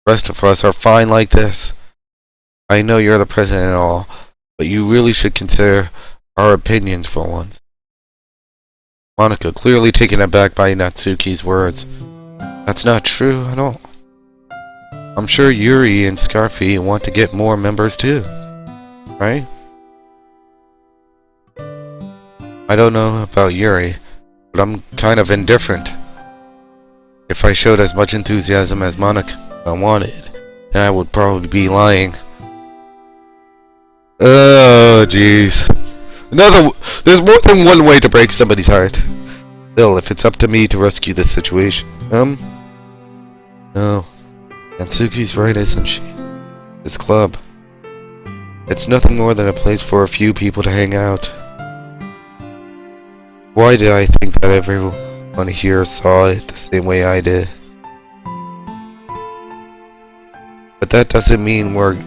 The rest of us are fine like this. I know you're the president and all, but you really should consider our opinions for once. Monica, clearly taken aback by Natsuki's words. That's not true at all. I'm sure Yuri and Scarfy want to get more members too, right? I don't know about Yuri, but I'm kind of indifferent. If I showed as much enthusiasm as Monica wanted, then I would probably be lying. Oh, jeez. There's more than one way to break somebody's heart. Still, if it's up to me to rescue this situation, no. Natsuki's right, isn't she? This club. It's nothing more than a place for a few people to hang out. Why did I think that everyone here saw it the same way I did? that doesn't mean we're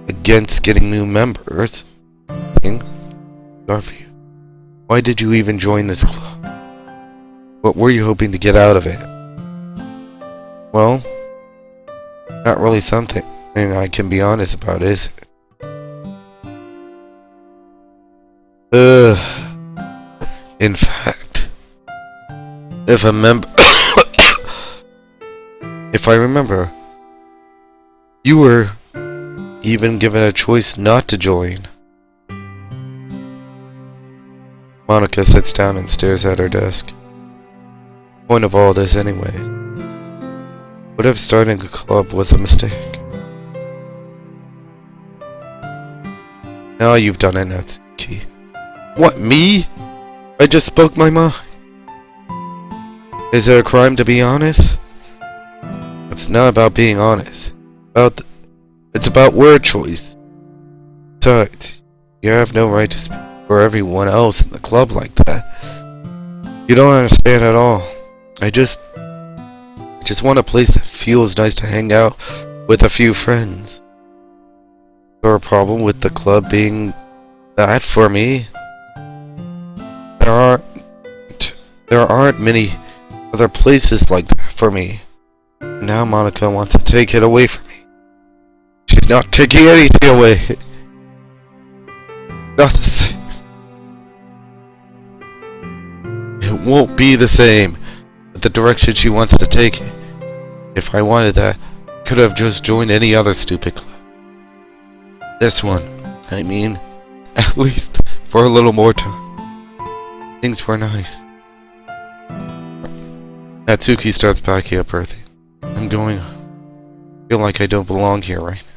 against getting new members. Garfield, why did you even join this club? What were you hoping to get out of it? Well, not really something I can be honest about, is it? In fact, if I remember, you were even given a choice not to join. Monica sits down and stares at her desk. The point of all this anyway. What if starting a club was a mistake? Now you've done it, Natsuki. What, me? I just spoke my mind. Is it a crime to be honest? It's not about being honest. It's about word choice. Besides, you have no right to speak for everyone else in the club like that. You don't understand at all. I just want a place that feels nice to hang out with a few friends. Is there a problem with the club being that for me? There aren't many other places like that for me. Now Monica wants to take it away from me. She's not taking anything away. Not the same. It won't be the same with the direction she wants to take it. If I wanted that, I could have just joined any other stupid club. This one, I mean, at least for a little more time. Things were nice. Natsuki starts packing up her things. I'm going. I feel like I don't belong here right now.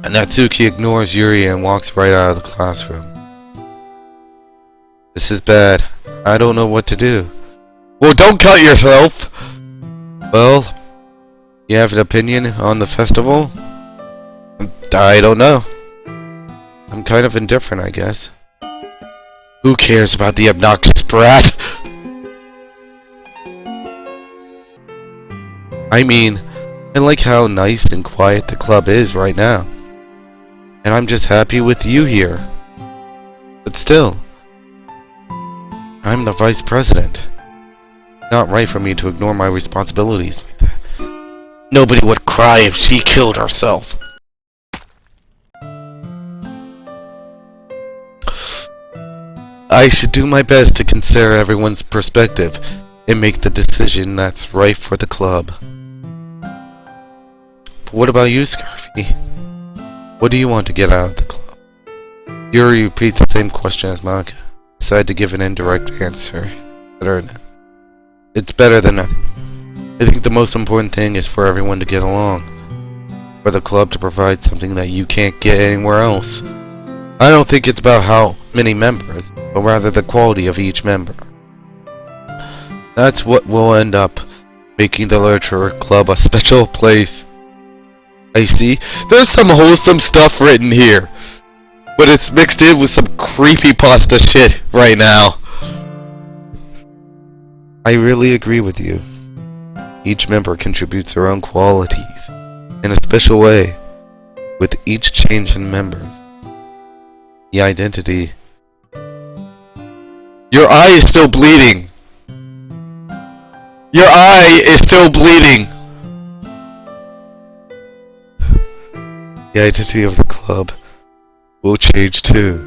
And Natsuki ignores Yuri and walks right out of the classroom. This is bad. I don't know what to do. Well, don't cut yourself! Well, you have an opinion on the festival? I don't know. I'm kind of indifferent, I guess. Who cares about the obnoxious brat? I mean, I like how nice and quiet the club is right now. And I'm just happy with you here. But still, I'm the vice president. Not right for me to ignore my responsibilities like that. Nobody would cry if she killed herself. I should do my best to consider everyone's perspective and make the decision that's right for the club. But what about you, Scarfy? What do you want to get out of the club? Yuri repeats the same question as Monica. Decided to give an indirect answer. It's better than nothing. I think the most important thing is for everyone to get along. For the club to provide something that you can't get anywhere else. I don't think it's about how many members, but rather the quality of each member. That's what will end up making the literature club a special place. I see. There's some wholesome stuff written here, but it's mixed in with some creepypasta shit right now. I really agree with you. Each member contributes their own qualities in a special way, with each change in members. The identity. Your eye is still bleeding. Your eye is still bleeding. The identity of the club will change too.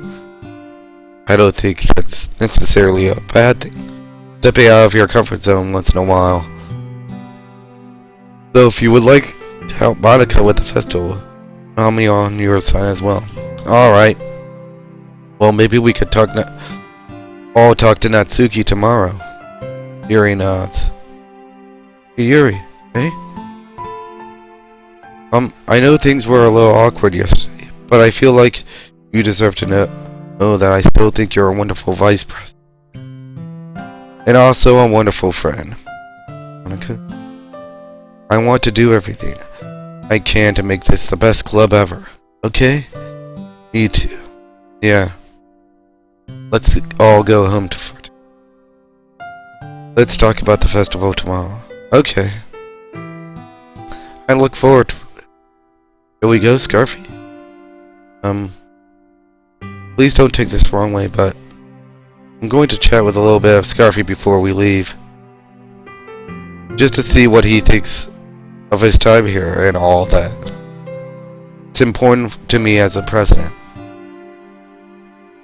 I don't think that's necessarily a bad thing. Stepping out of your comfort zone once in a while. So if you would like to help Monica with the festival, I'll be on your side as well. Alright. Well, maybe we could all talk to Natsuki tomorrow. Yuri nods. Hey, Yuri, hey? I know things were a little awkward yesterday, but I feel like you deserve to know that I still think you're a wonderful vice president. And also a wonderful friend. Monica? I want to do everything I can to make this the best club ever. Okay? Me too. Yeah. Let's all go home for Let's talk about the festival tomorrow. Okay. I look forward to it. Here we go, Scarfy. Please don't take this the wrong way, but I'm going to chat with a little bit of Scarfy before we leave. Just to see what he thinks of his time here and all that. It's important to me as a president.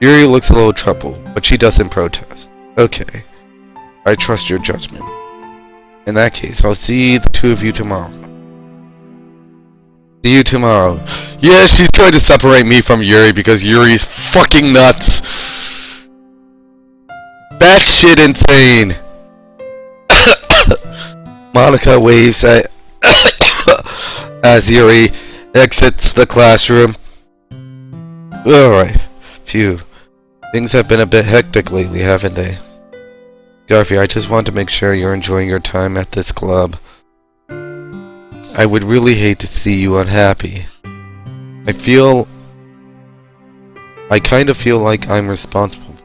Yuri looks a little troubled, but she doesn't protest. Okay. I trust your judgment. In that case, I'll see the two of you tomorrow. See you tomorrow. Yeah, she's trying to separate me from Yuri because Yuri's fucking nuts. That shit insane. Monica waves at as Yuri exits the classroom. Alright. Phew. Things have been a bit hectic lately, haven't they? Scarfy, I just want to make sure you're enjoying your time at this club. I would really hate to see you unhappy. I kind of feel like I'm responsible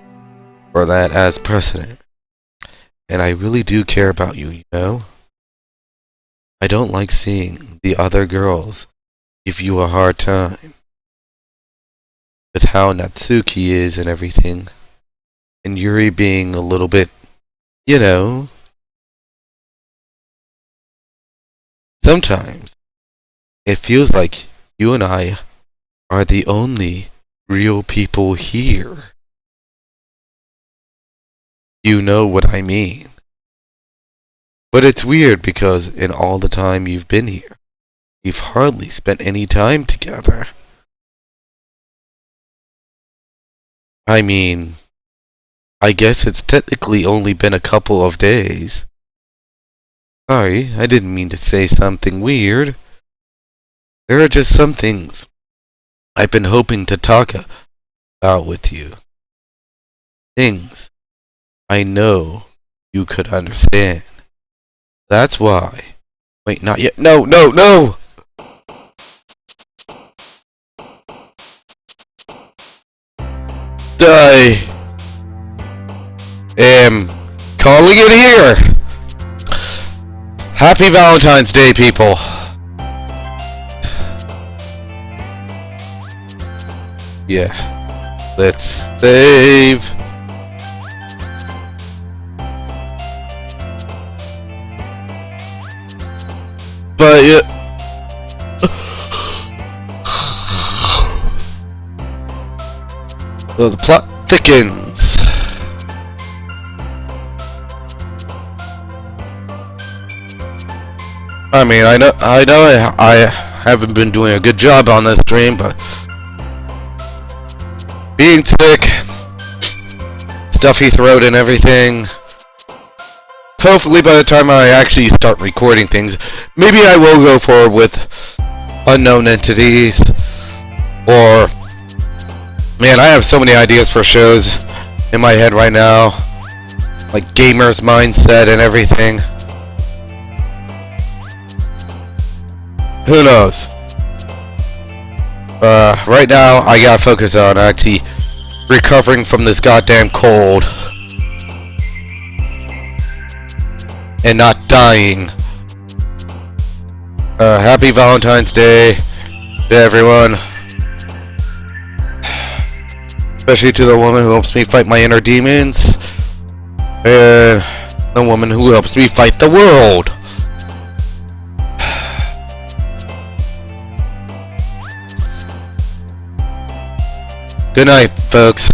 for that as president. And I really do care about you, you know? I don't like seeing the other girls give you a hard time. With how Natsuki is and everything. And Yuri being a little bit, you know. Sometimes it feels like you and I are the only real people here. You know what I mean. But it's weird because in all the time you've been here, we've hardly spent any time together. I mean, I guess it's technically only been a couple of days. Sorry, I didn't mean to say something weird. There are just some things I've been hoping to talk about with you. Things I know you could understand. That's why. Wait, not yet. No, no, no! I am calling it here! Happy Valentine's Day, people! Yeah. Let's save. But yeah. So the plot thickens. I mean, I know I haven't been doing a good job on this stream, but being sick, stuffy throat and everything. Hopefully by the time I actually start recording things, maybe I will go forward with unknown entities. Or, man, I have so many ideas for shows in my head right now. Like Gamer's Mindset and everything. Who knows? Right now, I gotta focus on actually recovering from this goddamn cold. And not dying. Happy Valentine's Day to everyone. Especially to the woman who helps me fight my inner demons. And the woman who helps me fight the world. Good night, folks.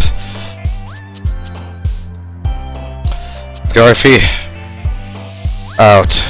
Scarfy out.